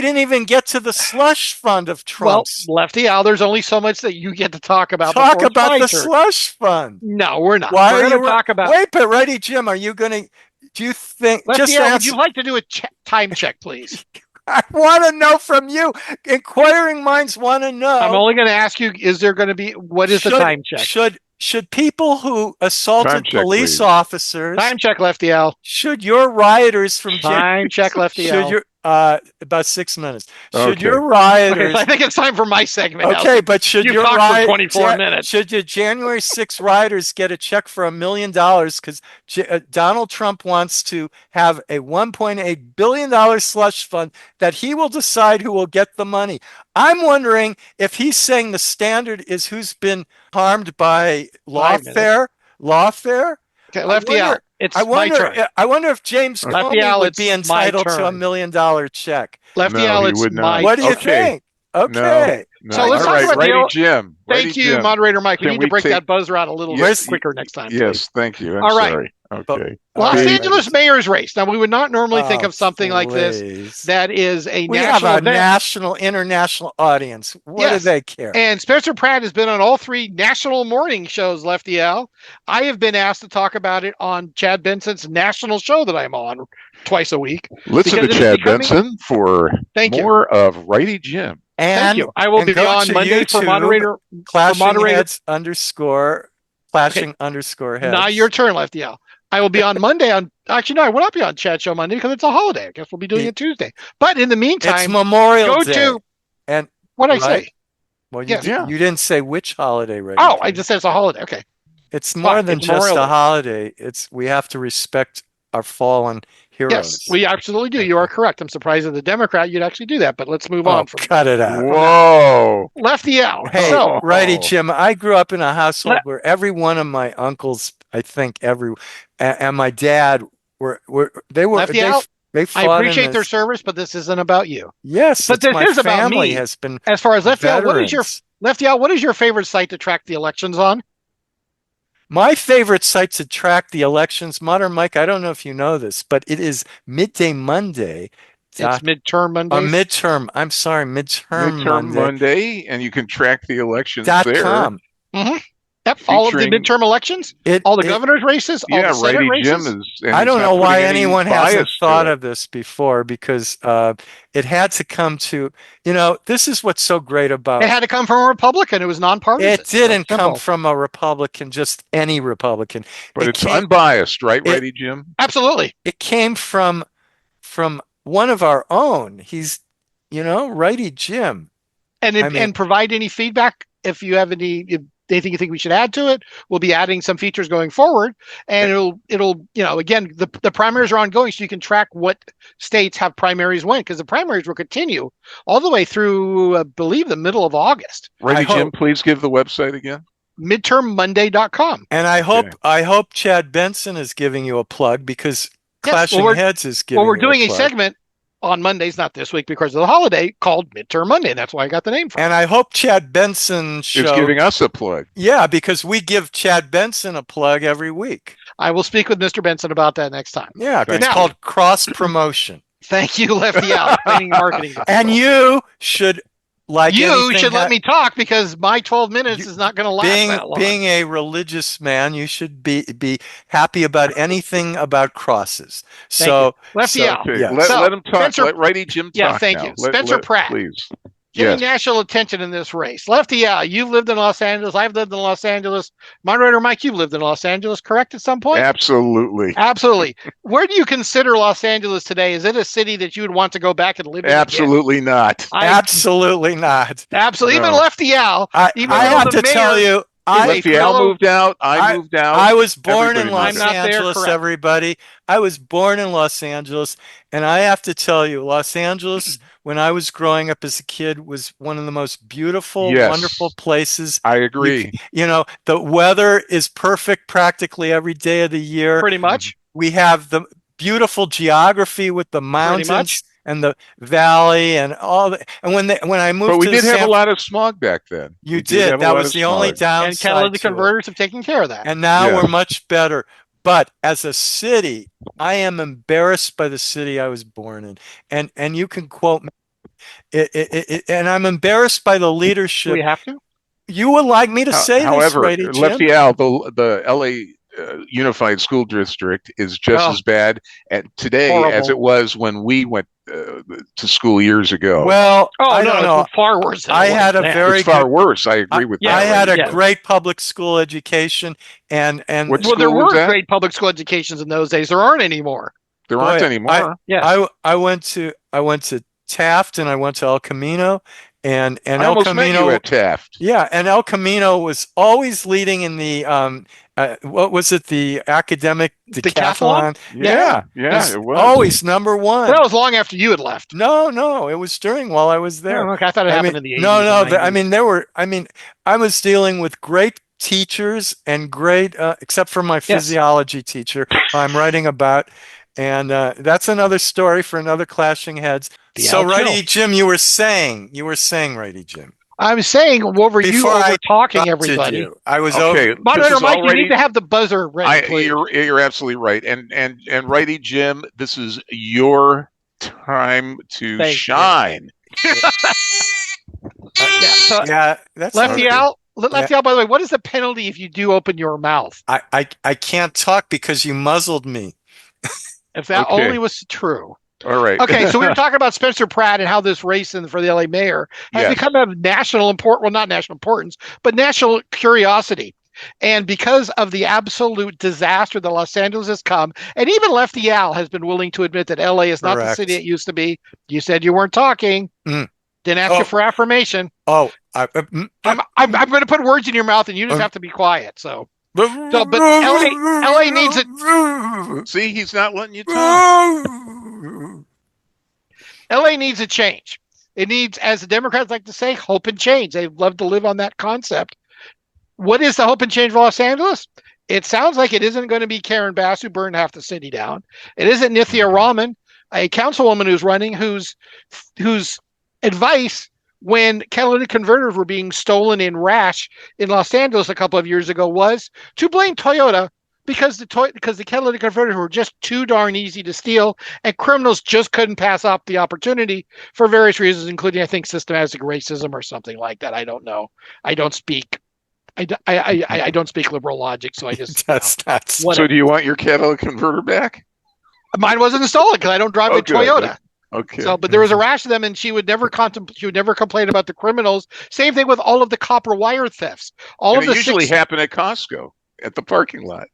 Speaker 4: didn't even get to the slush fund of Trump's.
Speaker 5: Well, Lefty Al, there's only so much that you get to talk about.
Speaker 4: Talk about the slush fund.
Speaker 5: No, we're not.
Speaker 4: Why
Speaker 5: we're going to talk about.
Speaker 4: Wait, but Ready Jim, are you going to? Do you think?
Speaker 5: Lefty Al, would you like to do a time check, please?
Speaker 4: I want to know from you. Inquiring minds want to know.
Speaker 5: I'm only going to ask you: is there going to be? What is the time check?
Speaker 4: Should people who assaulted police officers
Speaker 5: time check, Lefty Al?
Speaker 4: Should your rioters from
Speaker 5: time check, Lefty Al?
Speaker 4: About 6 minutes.
Speaker 6: Okay.
Speaker 4: Should your rioters?
Speaker 5: Okay, I think it's time for my segment.
Speaker 4: Okay, but should
Speaker 5: you
Speaker 4: your
Speaker 5: rioters? 24 minutes.
Speaker 4: Should your January 6th rioters get a check for $1 million because Donald Trump wants to have a $1.8 billion slush fund that he will decide who will get the money? I'm wondering if he's saying the standard is who's been harmed by lawfare.
Speaker 5: Okay, Lefty Al. My turn.
Speaker 4: I wonder if James Comey would be entitled to $1 million check.
Speaker 5: Lefty Al, it's my turn.
Speaker 4: What do you think? Okay.
Speaker 6: No.
Speaker 5: So let's talk about
Speaker 6: Ready, Jim.
Speaker 5: Thank you, Moderator Mike. We need to break that buzzer out a little quicker next time.
Speaker 6: Yes, thank you.
Speaker 5: All right.
Speaker 6: Sorry. Okay.
Speaker 5: Los Angeles mayor's race. Now, we would not normally think of something like this that is a
Speaker 4: we
Speaker 5: national
Speaker 4: have a
Speaker 5: event.
Speaker 4: national, international audience. What do they care?
Speaker 5: And Spencer Pratt has been on all 3 national morning shows, Lefty Al. I have been asked to talk about it on Chad Benson's national show that I'm on twice a week.
Speaker 6: Listen to Chad Benson for more of Righty Jim.
Speaker 4: And
Speaker 5: thank you. I will be on Monday
Speaker 4: YouTube,
Speaker 5: for moderator.
Speaker 4: Clashing underscore heads.
Speaker 5: Now your turn, Lefty Al. I will be on Monday I will not be on Chat Show Monday because it's a holiday. I guess we'll be doing it Tuesday. But in the meantime,
Speaker 4: it's Memorial Day.
Speaker 5: And what did I say?
Speaker 4: Well, you didn't say which holiday, right?
Speaker 5: Oh, I just said it's a holiday. Okay.
Speaker 4: It's more than just a holiday. We have to respect our fallen heroes.
Speaker 5: Yes, we absolutely do. You are correct. I'm surprised as a Democrat you'd actually do that, but let's move on.
Speaker 4: Cut it out.
Speaker 6: Whoa.
Speaker 5: Lefty Al.
Speaker 4: Hey, Righty Jim, I grew up in a household where every one of my uncles, I think and my dad they fought.
Speaker 5: I appreciate their service, but this isn't about you.
Speaker 4: Yes,
Speaker 5: but this is about me.
Speaker 4: Has been
Speaker 5: as far as Lefty Al, what is your favorite site to track the elections on?
Speaker 4: My favorite site to track the elections, Modern Mike, I don't know if you know this, but it is Midday Monday.
Speaker 5: It's midterm Monday.
Speaker 4: Midterm
Speaker 6: Monday, and you can track the elections there.
Speaker 5: Mm-hmm. Yep, all of the midterm elections, all the governor's races, all the Senate races.
Speaker 6: Jim
Speaker 4: I don't know why anyone hasn't thought of this before, because it had to come to, this is what's so great about
Speaker 5: it. It had to come from a Republican. It was nonpartisan.
Speaker 4: It didn't come from a Republican, just any Republican.
Speaker 6: But it's unbiased, right, Righty Jim?
Speaker 5: Absolutely.
Speaker 4: It came from one of our own. He's, Righty Jim.
Speaker 5: And provide any feedback if you have anything you think we should add to it. We'll be adding some features going forward, and it'll again, the primaries are ongoing, so you can track what states have primaries when, because the primaries will continue all the way through, I believe, the middle of August.
Speaker 6: Righty Jim, please give the website again.
Speaker 5: midtermmonday.com.
Speaker 4: And I hope Chad Benson is giving you a plug, because Clashing Heads is giving.
Speaker 5: Well, we're doing a segment on Mondays, not this week because of the holiday, called Midterm Monday. And that's why I got the name from.
Speaker 4: And I hope Chad Benson show
Speaker 6: is giving us a plug.
Speaker 4: Yeah, because we give Chad Benson a plug every week.
Speaker 5: I will speak with Mr. Benson about that next time.
Speaker 4: Yeah, it's called cross promotion.
Speaker 5: Thank you, Lefty Out, training and marketing.
Speaker 4: And you should let
Speaker 5: me talk because my 12 minutes is not going to last that long.
Speaker 4: Being a religious man, you should be happy about anything about crosses. So
Speaker 5: Lefty Out.
Speaker 6: Yeah. Let him talk. Let Righty Jim talk.
Speaker 5: Yeah, thank you. Spencer Pratt.
Speaker 6: Please.
Speaker 5: Getting national attention in this race. Lefty Out, you've lived in Los Angeles. I've lived in Los Angeles. Moderator Mike, you've lived in Los Angeles, correct, at some point?
Speaker 6: Absolutely.
Speaker 5: Absolutely. Where do you consider Los Angeles today? Is it a city that you would want to go back and live in?
Speaker 6: Absolutely not.
Speaker 4: Absolutely not.
Speaker 5: Absolutely. No. Even Lefty Out.
Speaker 4: I have to tell you,
Speaker 6: Lefty Al moved out. I moved out.
Speaker 4: I was born in Los Angeles, everybody. I was born in Los Angeles. And I have to tell you, Los Angeles, when I was growing up as a kid, was one of the most beautiful, wonderful places.
Speaker 6: I agree.
Speaker 4: The weather is perfect practically every day of the year.
Speaker 5: Pretty much.
Speaker 4: We have the beautiful geography with the mountains and the valley and all that. And when I moved,
Speaker 6: but we did have a lot of smog back then.
Speaker 4: You did. That was the only downside.
Speaker 5: And catalytic converters have taken care of that.
Speaker 4: And now we're much better. But as a city, I am embarrassed by the city I was born in. And you can quote me. And I'm embarrassed by the leadership.
Speaker 5: Do we have to?
Speaker 4: You would like me to say this, Righty Jim?
Speaker 6: Lefty Al, the LA Unified School District is just as bad today as it was when we went to school years ago.
Speaker 4: Well, I don't know.
Speaker 5: It's far worse. Than
Speaker 6: it's far worse. I agree with that.
Speaker 4: I had a great public school education, and
Speaker 5: there were great public school educations in those days. There aren't anymore.
Speaker 6: There aren't anymore.
Speaker 4: I went to Taft and I went to El Camino. And
Speaker 6: I
Speaker 4: El Camino
Speaker 6: met you at Taft.
Speaker 4: Yeah, and El Camino was always leading in the what was it? The academic decathlon.
Speaker 6: Yeah, it was
Speaker 4: always number one.
Speaker 5: That was long after you had left.
Speaker 4: No, it was during while I was there.
Speaker 5: Oh, okay. I thought it happened in the 80s.
Speaker 4: I was dealing with great teachers and great, except for my physiology teacher, I'm writing about. And that's another story for another Clashing Heads. So, Righty Jim, you were saying, Righty Jim.
Speaker 5: I'm saying over talking everybody.
Speaker 4: I was
Speaker 6: okay.
Speaker 5: Moderator Mike, you need to have the buzzer ready.
Speaker 6: You're absolutely right. And Righty Jim, this is your time to shine.
Speaker 4: That's
Speaker 5: Lefty Out. Lefty Out, by the way, what is the penalty if you do open your mouth?
Speaker 4: I can't talk because you muzzled me.
Speaker 5: If that only was true.
Speaker 6: All right.
Speaker 5: Okay, so we were talking about Spencer Pratt and how this race for the LA mayor has become of national importance. Well, not national importance, but national curiosity. And because of the absolute disaster that Los Angeles has come, and even Lefty Al has been willing to admit that LA is not the city it used to be. You said you weren't talking. Didn't ask you for affirmation.
Speaker 4: I'm
Speaker 5: going to put words in your mouth, and you just have to be quiet. But LA needs it.
Speaker 6: See, he's not letting you talk.
Speaker 5: LA needs a change. It needs, as the Democrats like to say, hope and change. They love to live on that concept. What is the hope and change for Los Angeles? It sounds like it isn't going to be Karen Bass, who burned half the city down. It isn't Nithya Raman, a councilwoman who's running, whose advice when catalytic converters were being stolen in rash in Los Angeles a couple of years ago was to blame Toyota because the catalytic converters were just too darn easy to steal, and criminals just couldn't pass up the opportunity for various reasons, including, I think, systematic racism or something like that. I don't know. I don't speak liberal logic, so I just.
Speaker 6: So, do you want your catalytic converter back?
Speaker 5: Mine wasn't stolen because I don't drive a Toyota.
Speaker 6: Okay.
Speaker 5: So, but there was a rash of them, and she would never complain about the criminals. Same thing with all of the copper wire thefts. It
Speaker 6: usually happen at Costco at the parking lot.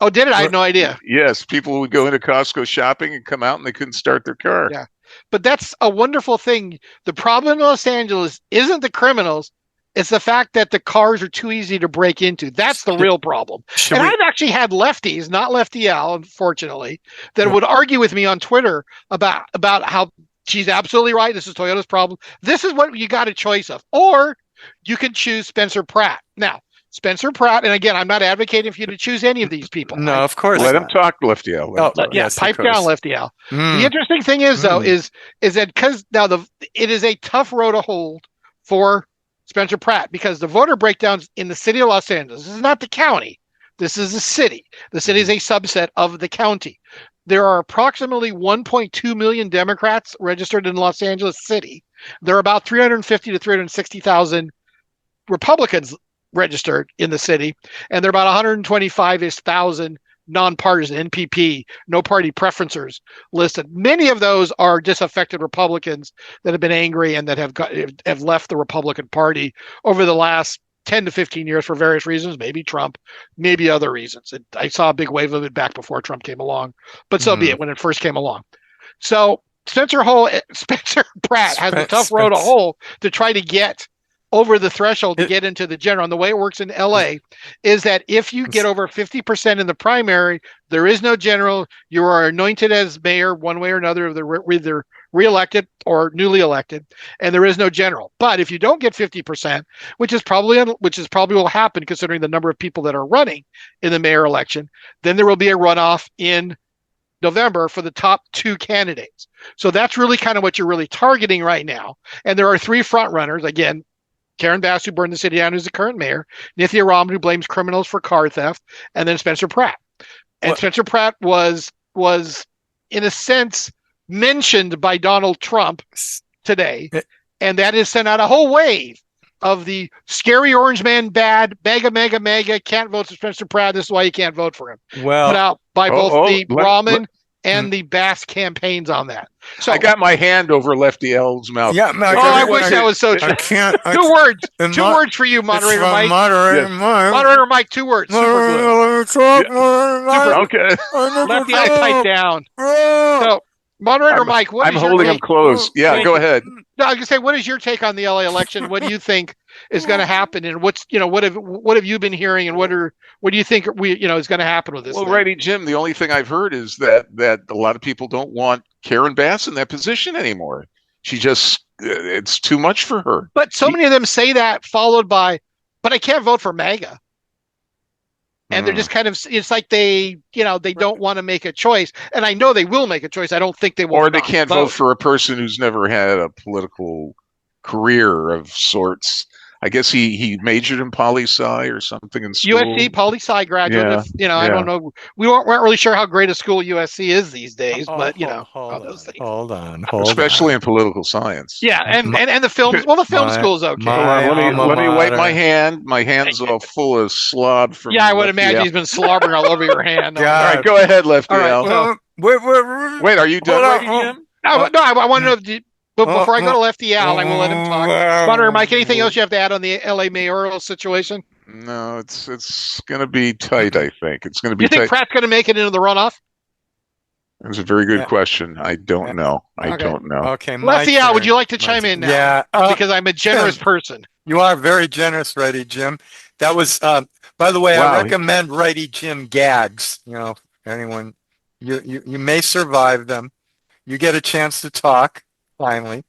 Speaker 5: Oh, did it? I had no idea.
Speaker 6: Yes, people would go into Costco shopping and come out, and they couldn't start their car.
Speaker 5: Yeah, but that's a wonderful thing. The problem in Los Angeles isn't the criminals. It's the fact that the cars are too easy to break into. That's the real problem. I've actually had lefties, not Lefty Al, unfortunately, that would argue with me on Twitter about how she's absolutely right. This is Toyota's problem. This is what you got a choice of. Or you can choose Spencer Pratt. Now, Spencer Pratt, and again, I'm not advocating for you to choose any of these people.
Speaker 4: No, of course.
Speaker 6: Let him talk, Lefty L.
Speaker 5: Pipe down, Lefty L. The interesting thing is, though, is that because now it is a tough road to hold for Spencer Pratt, because the voter breakdowns in the city of Los Angeles, this is not the county, this is the city. The city is a subset of the county. There are approximately 1.2 million Democrats registered in Los Angeles City. There are about 350 to 360,000 Republicans registered in the city, and there are about 125,000 nonpartisan NPP, no party preferencers listed. Many of those are disaffected Republicans that have been angry and that have left the Republican Party over the last 10 to 15 years for various reasons, maybe Trump, maybe other reasons. I saw a big wave of it back before Trump came along, but so be it when it first came along. So Spencer Pratt has a tough road to hoe to try to get over the threshold to get into the general. And the way it works in LA is that if you get over 50% in the primary, there is no general. You are anointed as mayor one way or another. They're either reelected or newly elected, and there is no general. But if you don't get 50%, which is probably will happen considering the number of people that are running in the mayor election, then there will be a runoff in November for the top two candidates. So that's really kind of what you're really targeting right now. And there are three front runners. Again, Karen Bass, who burned the city down, who's the current mayor, Nithya Raman, who blames criminals for car theft, and then Spencer Pratt. And Spencer Pratt was in a sense mentioned by Donald Trump today, and that has sent out a whole wave of the scary orange man bad, mega, can't vote for Spencer Pratt, this is why you can't vote for him. Well, put out by both the Raman and the Bass campaigns on that. So
Speaker 6: I got my hand over Lefty L's mouth.
Speaker 5: Yeah, I wish that was so true. Two words for you, Moderator Mike. Moderator Mike, 2 words. Super glue.
Speaker 6: Okay.
Speaker 5: Lefty L, pipe down. So, Moderator Mike,
Speaker 6: I'm holding him close. Yeah, go ahead.
Speaker 5: No, I was gonna say, what is your take on the LA election? What do you think is going to happen, and what have you been hearing, and what do you think is going to happen with this?
Speaker 6: Well, Righty Jim, the only thing I've heard is that a lot of people don't want Karen Bass in that position anymore. She just it's too much for her.
Speaker 5: But so many of them say that, followed by, but I can't vote for MAGA. And they're just kind of, it's like they don't want to make a choice. And I know they will make a choice. I don't think they will.
Speaker 6: Or they can't vote for a person who's never had a political career of sorts. I guess he majored in poli-sci or something in school.
Speaker 5: USC poli-sci graduate. Yeah, I don't know. We weren't really sure how great a school USC is these days, but
Speaker 4: hold on.
Speaker 6: Especially in political science.
Speaker 5: Yeah, and the film. Well, the film school's okay.
Speaker 6: Let me wipe my hand. My hand's all full of slob from.
Speaker 5: Yeah, I would imagine he's been slobbering all over your hand.
Speaker 6: All right, go ahead, Lefty L.
Speaker 5: Well,
Speaker 6: wait, are you done, Jim?
Speaker 5: No, I want to know. But before I go to Lefty Al, I will let him talk. Moderator Mike, anything else you have to add on the LA mayoral situation?
Speaker 6: No, it's going to be tight, I think. It's going to be tight.
Speaker 5: You think Pratt's going to make it into the runoff?
Speaker 6: That's a very good question. I don't know. I don't know.
Speaker 4: Okay,
Speaker 5: Lefty Al, would you like to chime in now?
Speaker 4: Yeah.
Speaker 5: Because I'm a generous person.
Speaker 4: You are very generous, Righty Jim. That was, by the way, I recommend Righty Jim gags. Anyone, you may survive them. You get a chance to talk. Finally,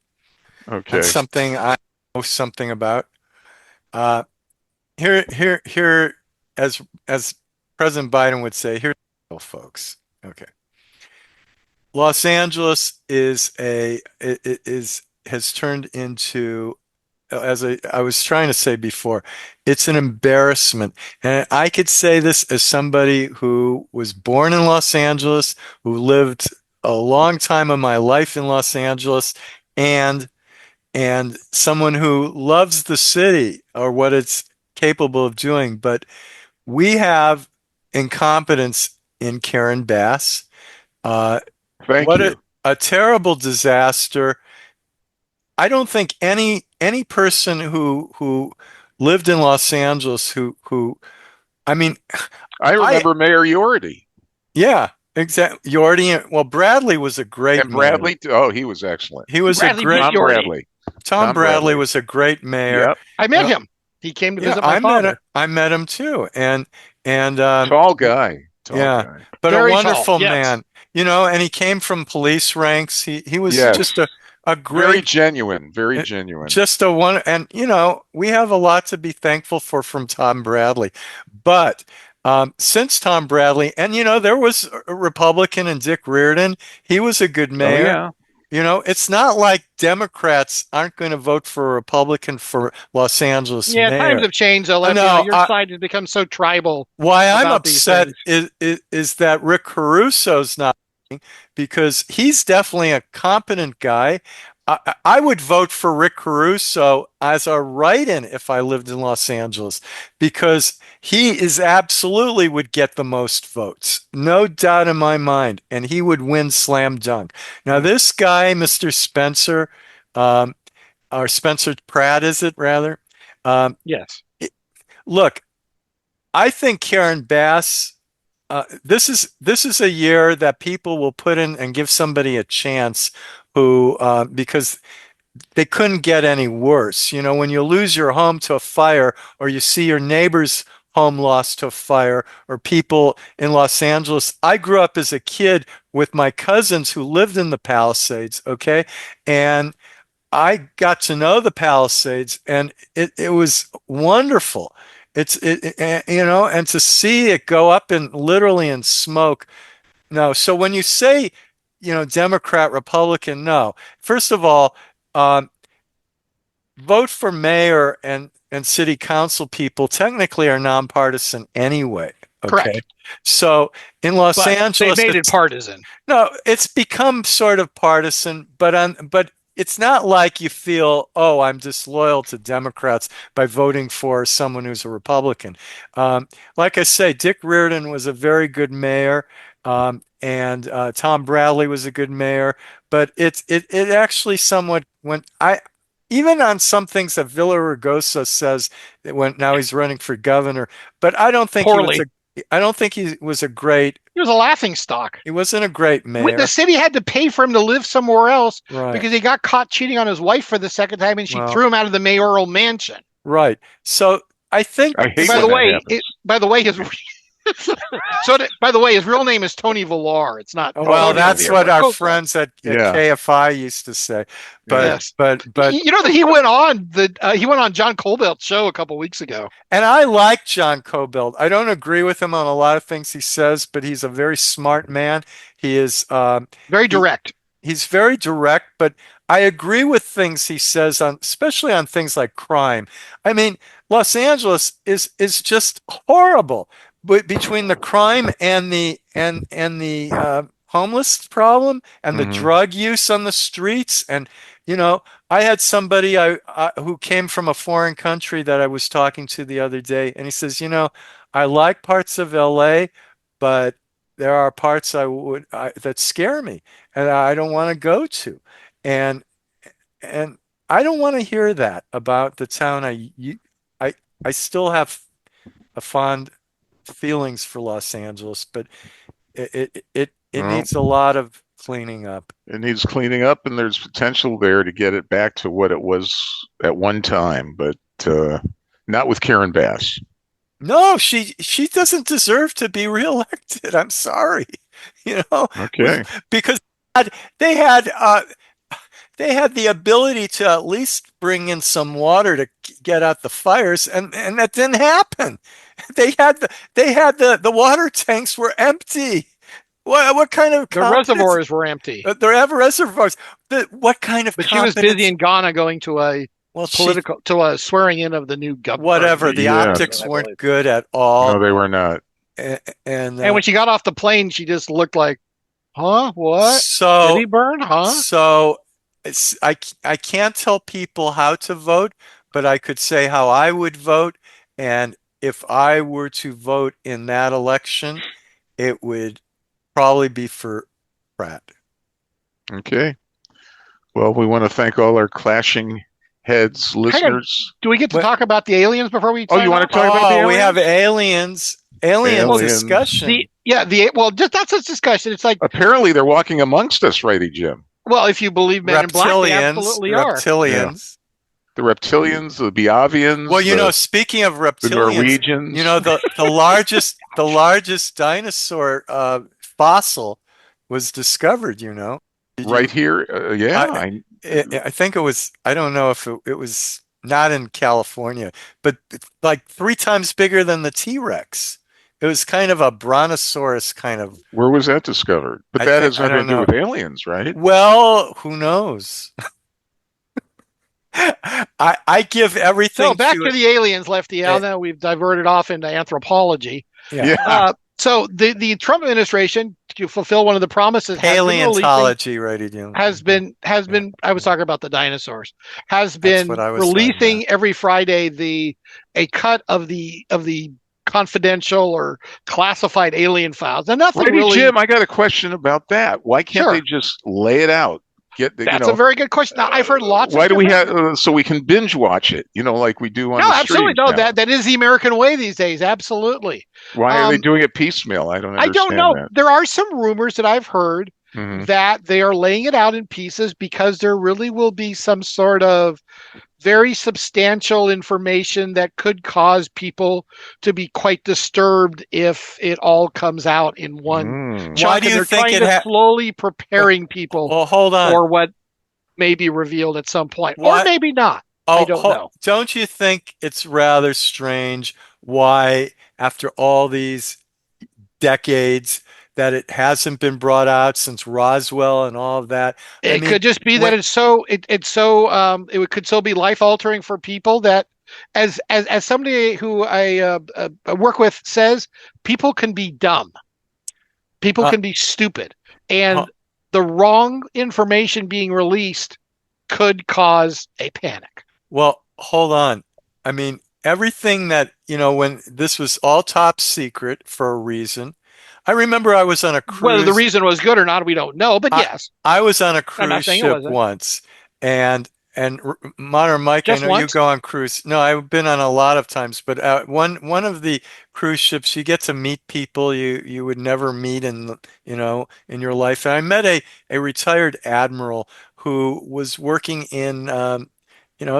Speaker 4: okay. That's something I know something about. Here, as President Biden would say, here's the deal, folks. Okay, Los Angeles has turned into, as I was trying to say before, it's an embarrassment. And I could say this as somebody who was born in Los Angeles, who lived a long time of my life in Los Angeles, and someone who loves the city or what it's capable of doing. But we have incompetence in Karen Bass.
Speaker 6: Thank you.
Speaker 4: A terrible disaster. I don't think any person who lived in Los Angeles who I remember Mayor
Speaker 6: Yorty.
Speaker 4: Yeah. Exactly. Yorty. Well, Bradley was a great
Speaker 6: and Bradley. Mayor. Oh, he was excellent.
Speaker 4: He was a great
Speaker 6: Bradley.
Speaker 4: Tom Bradley was a great mayor.
Speaker 6: Yep.
Speaker 5: I met him. He came to visit my father.
Speaker 4: I met him too. And
Speaker 6: tall guy. Guy.
Speaker 4: But very a wonderful man. And he came from police ranks. He was just a a
Speaker 6: Very
Speaker 4: great,
Speaker 6: genuine, very genuine.
Speaker 4: just a one. And, we have a lot to be thankful for from Tom Bradley. But since Tom Bradley, and, there was a Republican and Dick Reardon, he was a good mayor.
Speaker 6: Oh, yeah.
Speaker 4: It's not like Democrats aren't going to vote for a Republican for Los Angeles
Speaker 5: Yeah,
Speaker 4: mayor.
Speaker 5: times have changed. So your side has become so tribal.
Speaker 4: Why I'm upset is that Rick Caruso's not, because he's definitely a competent guy. I would vote for Rick Caruso as a write-in if I lived in Los Angeles, because he is absolutely would get the most votes, no doubt in my mind, and he would win slam dunk. Now, this guy, Mr. Spencer, or Spencer Pratt, is it rather?
Speaker 5: Yes.
Speaker 4: Look, I think Karen Bass. This is a year that people will put in and give somebody a chance who, because they couldn't get any worse. When you lose your home to a fire, or you see your neighbor's home lost to a fire, or people in Los Angeles. I grew up as a kid with my cousins who lived in the Palisades, okay? And I got to know the Palisades, and it was wonderful. And to see it go up and literally in smoke. No. So when you say, Democrat, Republican, no. First of all, vote for mayor and city council people technically are nonpartisan anyway. Okay.
Speaker 5: Correct.
Speaker 4: So in Los Angeles,
Speaker 5: they made it partisan.
Speaker 4: No, it's become sort of partisan, but it's not like you feel, oh, I'm disloyal to Democrats by voting for someone who's a Republican. Like I say, Dick Reardon was a very good mayor, and Tom Bradley was a good mayor. But it actually somewhat even on some things that Villaraigosa says now he's running for governor. But I don't think he was a great.
Speaker 5: He was a laughingstock.
Speaker 4: He wasn't a great mayor.
Speaker 5: The city had to pay for him to live somewhere else,
Speaker 4: right,
Speaker 5: because he got caught cheating on his wife for the second time, and she threw him out of the mayoral mansion.
Speaker 4: Right. So I think.
Speaker 6: I hate by the way,
Speaker 5: his real name is Tony Villar. It's not.
Speaker 4: Well, that's what our friends at KFI used to say. But
Speaker 5: that he went on John Colbelt's show a couple weeks ago.
Speaker 4: And I like John Colbelt. I don't agree with him on a lot of things he says, but he's a very smart man. He is
Speaker 5: very direct.
Speaker 4: He's very direct, but I agree with things he says especially on things like crime. I mean, Los Angeles is just horrible. But between the crime and the homeless problem and the drug use on the streets, and I had somebody who came from a foreign country that I was talking to the other day, and he says, I like parts of LA, but there are parts that scare me and I don't want to go to, and I don't want to hear that about the town. I still have a fond feelings for Los Angeles, but it needs a lot of cleaning up.
Speaker 6: It needs cleaning up, and there's potential there to get it back to what it was at one time, but not with Karen Bass.
Speaker 4: No, she doesn't deserve to be reelected. I'm sorry,
Speaker 6: Okay.
Speaker 4: Because they had the ability to at least bring in some water to get out the fires, and that didn't happen. They had the water tanks were empty. What kind of
Speaker 5: the reservoirs were empty?
Speaker 4: The reservoirs. What kind of?
Speaker 5: But she was busy in Ghana going to a swearing in of the new government.
Speaker 4: Whatever. The optics weren't good at all.
Speaker 6: No, they were not.
Speaker 4: And
Speaker 5: when she got off the plane, she just looked like, huh? What?
Speaker 4: So
Speaker 5: did he burn? Huh?
Speaker 4: So I can't tell people how to vote, but I could say how I would vote, and if I were to vote in that election, it would probably be for Pratt.
Speaker 6: Okay. Well, we want to thank all our clashing heads listeners.
Speaker 5: Do we get to talk about the aliens before we?
Speaker 6: You want to talk about the aliens?
Speaker 4: We have aliens discussion.
Speaker 5: That's a discussion. It's like
Speaker 6: apparently they're walking amongst us, righty Jim.
Speaker 5: Well, if you believe Men in Black, they absolutely are.
Speaker 4: Reptilians.
Speaker 6: The reptilians, the Biavians.
Speaker 4: Well, speaking of reptilians,
Speaker 6: the Norwegians.
Speaker 4: The largest dinosaur fossil was discovered.
Speaker 6: Right here.
Speaker 4: I think it was, I don't know if it was not in California, but like 3 times bigger than the T-Rex. It was kind of a brontosaurus kind of.
Speaker 6: Where was that discovered? But that has nothing to do with aliens, right?
Speaker 4: Well, who knows? I give everything.
Speaker 5: So back to the aliens, Lefty Al. Now we've diverted off into anthropology.
Speaker 6: Yeah.
Speaker 5: So the Trump administration, to fulfill one of the promises,
Speaker 4: paleontology, right?
Speaker 5: Has been. I was talking about the dinosaurs. Has been releasing every Friday a cut of the confidential or classified alien files. And nothing really.
Speaker 6: Jim, I got a question about that. Why can't they just lay it out?
Speaker 5: That's a very good question. Now, I've heard lots.
Speaker 6: Why do we have so we can binge watch it? Like we do on.
Speaker 5: No, absolutely no. That is the American way these days. Absolutely.
Speaker 6: Why are they doing it piecemeal? I don't understand.
Speaker 5: I don't know.
Speaker 6: That.
Speaker 5: There are some rumors that I've heard that they are laying it out in pieces because there really will be some sort of very substantial information that could cause people to be quite disturbed if it all comes out in one chunk.
Speaker 4: Why do you think
Speaker 5: slowly preparing people
Speaker 4: hold on.
Speaker 5: for what may be revealed at some point, or maybe not? I don't know.
Speaker 4: Don't you think it's rather strange why, after all these decades, that it hasn't been brought out since Roswell and all of that?
Speaker 5: It could just be that it could so be life altering for people that, as somebody who I work with says, people can be dumb, people can be stupid, and the wrong information being released could cause a panic.
Speaker 4: Well, hold on. I mean, everything that, when this was all top secret for a reason. I remember I was on a cruise.
Speaker 5: Whether the reason was good or not, we don't know, but yes.
Speaker 4: I was on a cruise ship once, and Modern Mike, I know you go on cruise. No, I've been on a lot of times, but one of the cruise ships, you get to meet people you would never meet in your life. And I met a retired admiral who was working in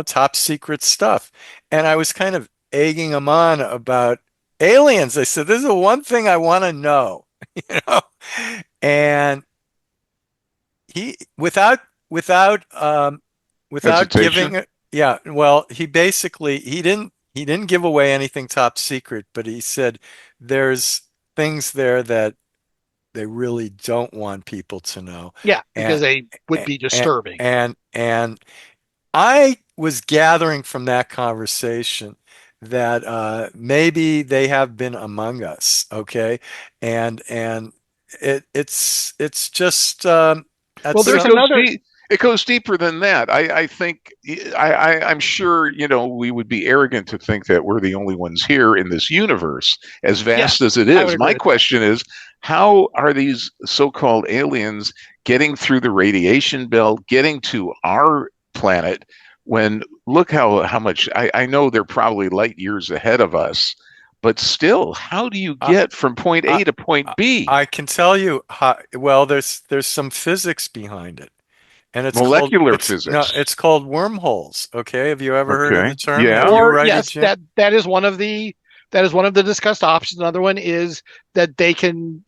Speaker 4: top secret stuff, and I was kind of egging him on about aliens. I said, this is the one thing I want to know, and he, without giving, he basically, he didn't give away anything top secret, but he said there's things there that they really don't want people to know.
Speaker 5: Yeah, because they would be disturbing.
Speaker 4: And I was gathering from that conversation that maybe they have been among us, okay? And it's just
Speaker 6: it goes deeper than that. I think I'm sure we would be arrogant to think that we're the only ones here in this universe, as vast as it is. My question is, how are these so-called aliens getting through the radiation belt, getting to our planet? When look how much I know they're probably light years ahead of us, but still, how do you get from point A to point B?
Speaker 4: I can tell you how. Well, there's some physics behind it, and it's
Speaker 6: molecular physics.
Speaker 4: No, it's called wormholes. Okay, have you ever heard of the term?
Speaker 6: Yeah.
Speaker 5: Yes, that is one of the discussed options. Another one is that they can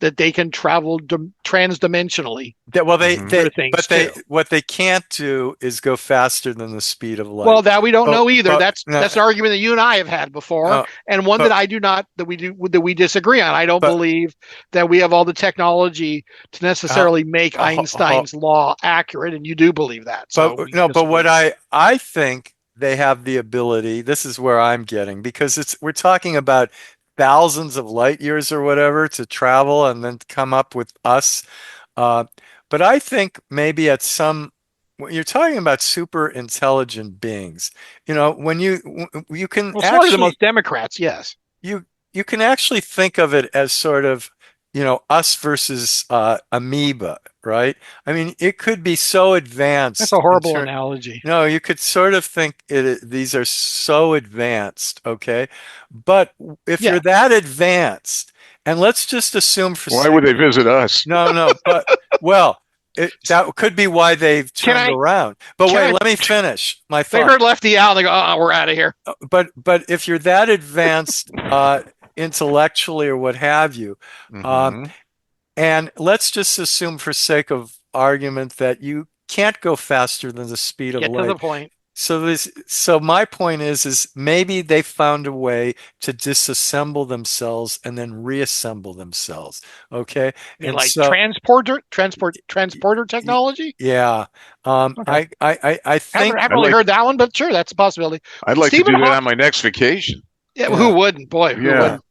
Speaker 5: travel transdimensionally.
Speaker 4: What they can't do is go faster than the speed of light.
Speaker 5: Well, that we don't know either. That's an argument that you and I have had before, and one that we disagree on. I don't believe that we have all the technology to necessarily make Einstein's law accurate, and you do believe that.
Speaker 4: But what I think they have the ability. This is where I'm getting, because we're talking about thousands of light years or whatever to travel and then come up with us. But I think maybe when you're talking about super intelligent beings, when you can
Speaker 5: actually, the most Democrats, yes,
Speaker 4: you can actually think of it as sort of us versus amoeba, right? I mean, it could be so advanced.
Speaker 5: That's a horrible analogy.
Speaker 4: No, you could sort of think these are so advanced, okay? But if you're that advanced, and let's just assume
Speaker 6: why would they visit us?
Speaker 4: No, but that could be why they've turned around. But wait, let me finish my thought.
Speaker 5: They heard Lefty out. They go, we're out of here.
Speaker 4: But if you're that advanced intellectually or what have you, and let's just assume for sake of argument that you can't go faster than the speed of
Speaker 5: Get
Speaker 4: light.
Speaker 5: to the point.
Speaker 4: So my point is maybe they found a way to disassemble themselves and then reassemble themselves. Okay.
Speaker 5: You
Speaker 4: And
Speaker 5: like
Speaker 4: so
Speaker 5: transporter technology?
Speaker 4: yeah.
Speaker 5: Okay.
Speaker 4: I think
Speaker 5: haven't really heard that one, but sure, that's a possibility.
Speaker 6: I'd like
Speaker 5: Stephen
Speaker 6: to do that
Speaker 5: Hawking-
Speaker 6: on my next vacation.
Speaker 5: Yeah, who wouldn't? Boy, who
Speaker 6: Yeah.
Speaker 5: wouldn't?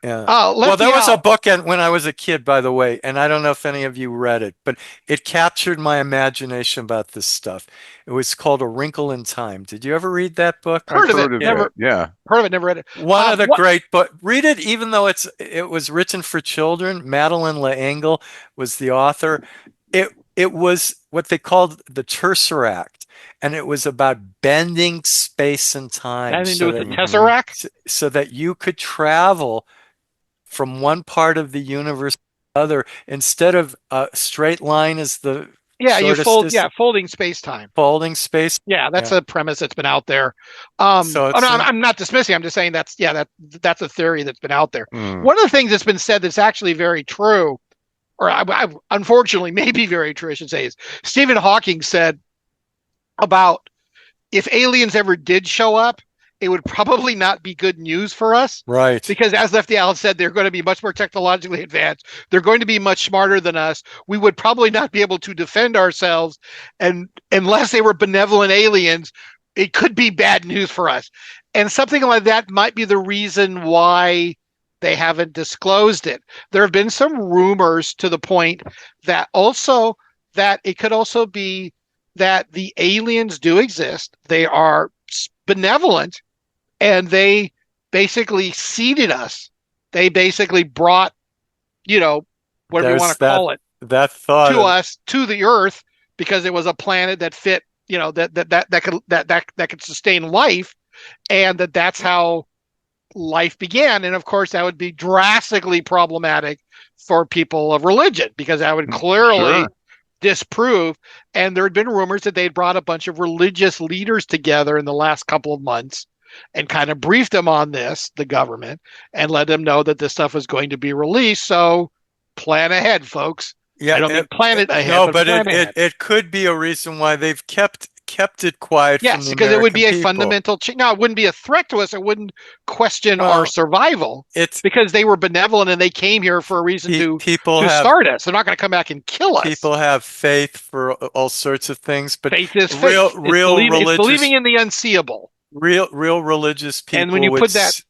Speaker 4: yeah.
Speaker 5: Well,
Speaker 4: there was a book when I was a kid, by the way, and I don't know if any of you read it, but it captured my imagination about this stuff. It was called A Wrinkle in Time. Did you ever read that book?
Speaker 5: Heard of it?
Speaker 6: Never. Yeah.
Speaker 5: Heard of it? Never read it.
Speaker 4: One of the great books. Read it, even though it was written for children. Madeline L'Engle was the author. It was what they called the Tesseract, and it was about bending space and time.
Speaker 5: Anything to do with the Tesseract?
Speaker 4: So that you could travel from one part of the universe to the other instead of a straight line as the
Speaker 5: folding space-time.
Speaker 4: Folding space.
Speaker 5: Yeah, that's a premise that's been out there. I'm not dismissing. I'm just saying that's a theory that's been out there. One of the things that's been said that's actually very true, or unfortunately maybe very true, I should say, is Stephen Hawking said about if aliens ever did show up, it would probably not be good news for us.
Speaker 4: Right.
Speaker 5: Because as Lefty Allen said, they're going to be much more technologically advanced. They're going to be much smarter than us. We would probably not be able to defend ourselves. And unless they were benevolent aliens, it could be bad news for us. And something like that might be the reason why they haven't disclosed it. There have been some rumors to the point that it could also be that the aliens do exist. They are benevolent. And they basically seeded us. They basically brought, whatever you want to call it,
Speaker 4: that thought
Speaker 5: to us, to the Earth, because it was a planet that fit, that could sustain life, and that's how life began. And of course, that would be drastically problematic for people of religion, because that would clearly disprove. And there had been rumors that they'd brought a bunch of religious leaders together in the last couple of months and kind of briefed them on this, the government, and let them know that this stuff was going to be released. So plan ahead, folks.
Speaker 4: Yeah,
Speaker 5: I don't mean plan it ahead.
Speaker 4: No, but it could be a reason why they've kept it quiet.
Speaker 5: Yes,
Speaker 4: from the
Speaker 5: because
Speaker 4: American
Speaker 5: it would be
Speaker 4: people.
Speaker 5: a fundamental change. No, it wouldn't be a threat to us. It wouldn't question our survival.
Speaker 4: It's
Speaker 5: because they were benevolent and they came here for a reason to start us. They're not going to come back and kill us.
Speaker 4: People have faith for all sorts of things, but
Speaker 5: faith is
Speaker 4: real
Speaker 5: faith.
Speaker 4: religious,
Speaker 5: it's believing in the unseeable.
Speaker 4: Real religious people.
Speaker 5: And when you put that,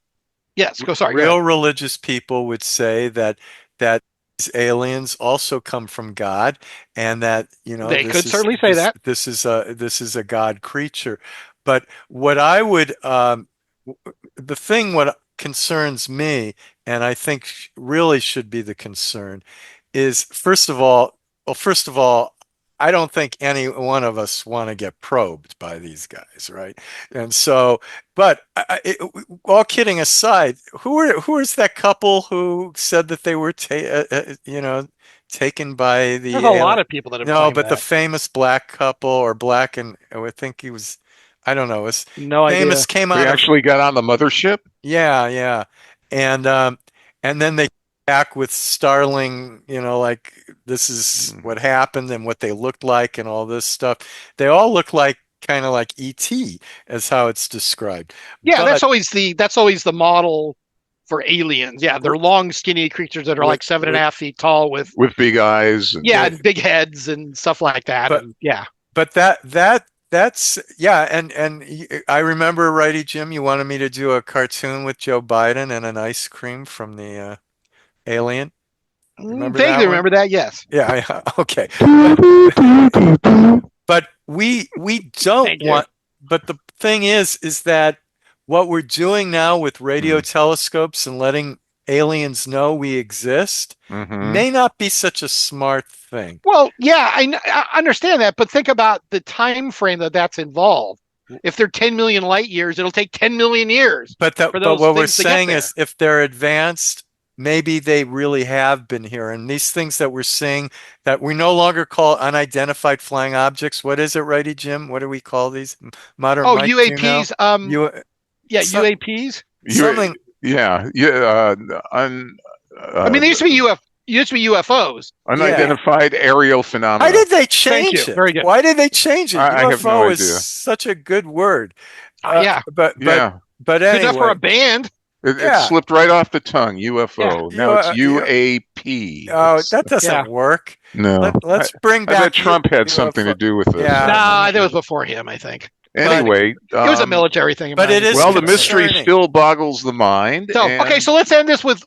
Speaker 4: religious people would say that these aliens also come from God, and that
Speaker 5: they could certainly say that
Speaker 4: this is a God creature. But what I would what concerns me, and I think really should be the concern, is first of all, I don't think any one of us want to get probed by these guys, right? And so, but all kidding aside, who is that couple who said that they were taken by the?
Speaker 5: There's a lot of people that have claimed
Speaker 4: but
Speaker 5: that.
Speaker 4: the famous black couple, or black, and I think he was, I don't know, was
Speaker 5: no
Speaker 4: famous
Speaker 5: idea.
Speaker 4: came out.
Speaker 6: They actually got on the mothership.
Speaker 4: Yeah, and then they back with Starling, like this is what happened and what they looked like and all this stuff. They all look like kind of like E.T. as how it's described.
Speaker 5: Yeah, that's always the model for aliens. Yeah, they're long, skinny creatures that are like 7.5 feet tall with
Speaker 6: big eyes.
Speaker 5: And big heads and stuff like that.
Speaker 4: But that's and I remember, righty Jim, you wanted me to do a cartoon with Joe Biden and an ice cream from the Alien.
Speaker 5: Vaguely remember that, yes.
Speaker 4: Yeah, okay. But we don't want. But the thing is that what we're doing now with radio telescopes and letting aliens know we exist may not be such a smart thing.
Speaker 5: Well, yeah, I understand that, but think about the time frame that's involved. If they're 10 million light years, it'll take 10 million years.
Speaker 4: But what we're saying is, if they're advanced, maybe they really have been here. And these things that we're seeing that we no longer call unidentified flying objects. What is it, righty Jim? What do we call these? Modern
Speaker 5: UAPs. UAPs.
Speaker 4: Something.
Speaker 6: Yeah.
Speaker 5: I mean, they used to be used to be UFOs.
Speaker 6: Unidentified aerial phenomena.
Speaker 4: Why did they change
Speaker 5: Thank you.
Speaker 4: it?
Speaker 5: Very good.
Speaker 4: Why did they change it?
Speaker 6: I have no
Speaker 4: UFO
Speaker 6: idea.
Speaker 4: is such a good word.
Speaker 5: Yeah.
Speaker 4: But
Speaker 6: Yeah.
Speaker 4: but anyway,
Speaker 5: Good enough for a band.
Speaker 6: It slipped right off the tongue. UFO.
Speaker 4: Yeah.
Speaker 6: Now it's UAP.
Speaker 4: Oh, that doesn't work.
Speaker 6: No.
Speaker 4: Let's bring back.
Speaker 6: I bet Trump had
Speaker 4: UFO.
Speaker 6: something to do with this.
Speaker 4: Yeah.
Speaker 5: Nah, that was before him, I think.
Speaker 6: Anyway,
Speaker 5: it was a military thing.
Speaker 4: But it is
Speaker 6: well, the mystery
Speaker 4: concerning.
Speaker 6: still boggles the mind.
Speaker 5: So okay, so let's end this with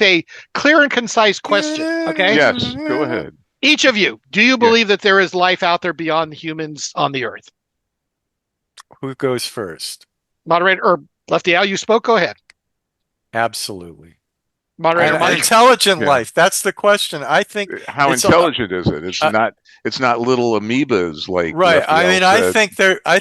Speaker 5: a clear and concise question. Okay.
Speaker 6: Yes, go ahead.
Speaker 5: Each of you, do you believe that there is life out there beyond the humans on the Earth?
Speaker 4: Who goes first?
Speaker 5: Moderator or Lefty Al, you spoke. Go ahead.
Speaker 4: Absolutely.
Speaker 5: Moderator Mike.
Speaker 4: Intelligent life. That's the question. I think.
Speaker 6: How intelligent is it? It's not little amoebas like.
Speaker 4: Right. I mean, I think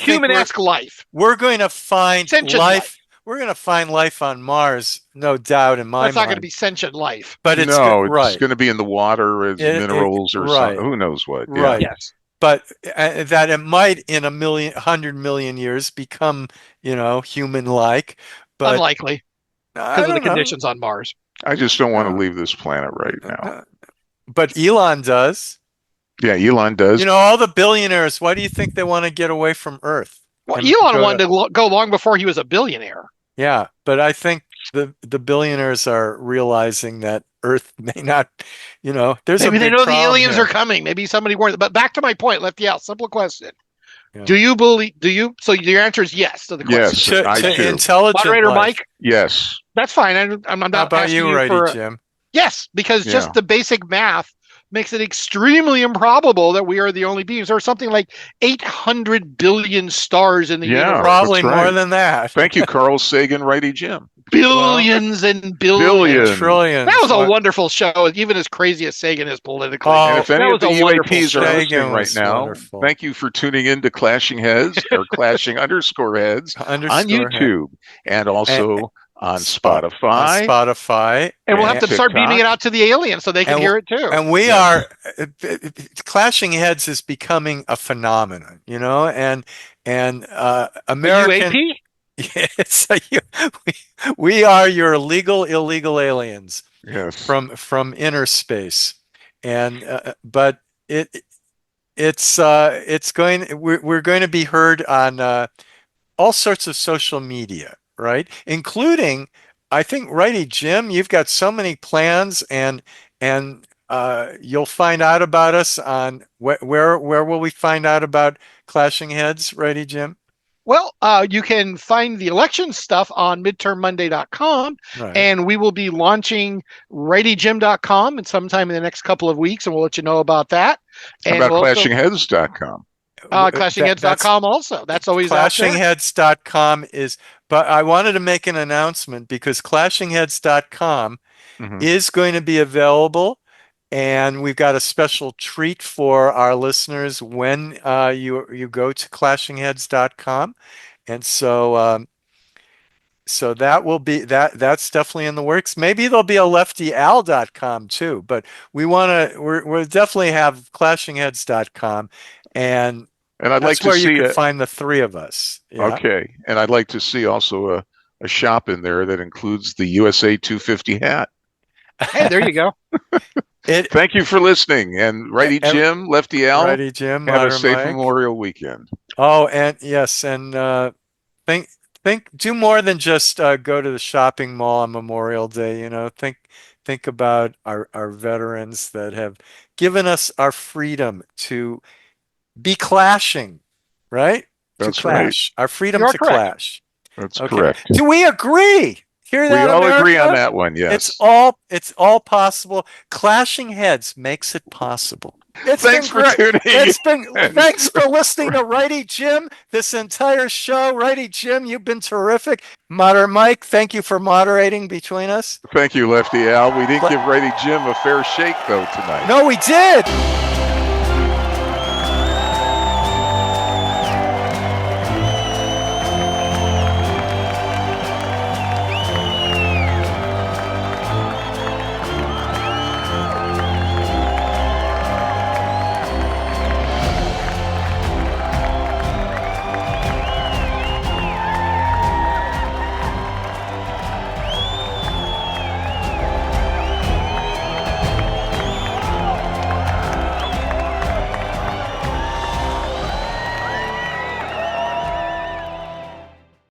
Speaker 5: human-esque life.
Speaker 4: We're going to find
Speaker 5: sentient
Speaker 4: life. We're going to find life on Mars, no doubt in my mind.
Speaker 5: That's not going to be sentient life.
Speaker 4: But it's
Speaker 6: it's going to be in the water as minerals or something. Who knows what? Yeah.
Speaker 4: Right.
Speaker 5: Yes.
Speaker 4: But that it might in 100 million years become, human-like. But
Speaker 5: unlikely because of the conditions on Mars.
Speaker 6: I just don't want to leave this planet right now.
Speaker 4: But Elon does.
Speaker 6: Yeah, Elon does.
Speaker 4: All the billionaires, why do you think they want to get away from Earth?
Speaker 5: Well, Elon wanted to go long before he was a billionaire.
Speaker 4: Yeah, but I think the billionaires are realizing that Earth may not, there's
Speaker 5: maybe they know the aliens
Speaker 4: here.
Speaker 5: are coming. Maybe somebody warned. But back to my point, Lefty out. Simple question. Yeah. Do you believe? So your answer is yes to the question.
Speaker 6: Yes, I do.
Speaker 4: Intelligent
Speaker 5: Moderator
Speaker 4: life.
Speaker 5: Mike.
Speaker 6: Yes,
Speaker 5: that's fine. I'm not.
Speaker 4: How about you, righty Jim?
Speaker 5: Yes, because just the basic math makes it extremely improbable that we are the only beings. There are something like 800 billion stars in the universe.
Speaker 4: Probably more than that.
Speaker 6: Thank you, Carl Sagan, righty Jim.
Speaker 5: Billions and billions.
Speaker 4: Trillions.
Speaker 5: That was a wonderful show, even as crazy as Sagan is politically.
Speaker 6: And if any of the UAPs are listening right now,
Speaker 4: wonderful.
Speaker 6: Thank you for tuning in to Clashing Heads or Clashing _ Heads on YouTube and also on Spotify.
Speaker 5: And we'll have to start beaming it out to the aliens so they can hear it too.
Speaker 4: And we are, Clashing Heads is becoming a phenomenon, and American.
Speaker 5: UAP?
Speaker 4: Yes, we are your illegal aliens.
Speaker 6: Yes.
Speaker 4: From inner space, and but we're going to be heard on all sorts of social media, right? Including, I think, righty Jim, you've got so many plans, and you'll find out about us on where will we find out about Clashing Heads, righty Jim?
Speaker 5: Well, you can find the election stuff on midtermmonday.com, and we will be launching rightyjim.com and sometime in the next couple of weeks, and we'll let you know about that.
Speaker 6: And about clashingheads.com.
Speaker 5: Clashingheads.com also. That's always
Speaker 4: clashingheads.com is, but I wanted to make an announcement because clashingheads.com is going to be available. And we've got a special treat for our listeners when you go to clashingheads.com. And so that will be that's definitely in the works. Maybe there'll be a leftyal.com too, but we'll definitely have clashingheads.com, and
Speaker 6: I'd like to
Speaker 4: where
Speaker 6: see
Speaker 4: you can find the three of us. Yeah?
Speaker 6: Okay. And I'd like to see also a shop in there that includes the USA 250 hat.
Speaker 5: Hey, there you go.
Speaker 6: Thank you for listening. And righty Jim, lefty Al,
Speaker 4: righty Jim,
Speaker 6: have a safe
Speaker 4: Mike.
Speaker 6: Memorial Weekend.
Speaker 4: Oh, and yes, and do more than just go to the shopping mall on Memorial Day. Think about our veterans that have given us our freedom to be clashing, right?
Speaker 6: That's
Speaker 4: to clash. Right. Our freedom to clash.
Speaker 6: That's correct.
Speaker 4: Do we agree? Hear that,
Speaker 6: we all
Speaker 4: America?
Speaker 6: agree on that one, yes.
Speaker 4: It's all possible. Clashing Heads makes it possible.
Speaker 6: Thanks for tuning in.
Speaker 4: Thanks for listening to Righty Jim this entire show. Righty Jim, you've been terrific. Moderator Mike, thank you for moderating between us.
Speaker 6: Thank you, Lefty Al. We didn't give Righty Jim a fair shake, though, tonight.
Speaker 4: No, we did.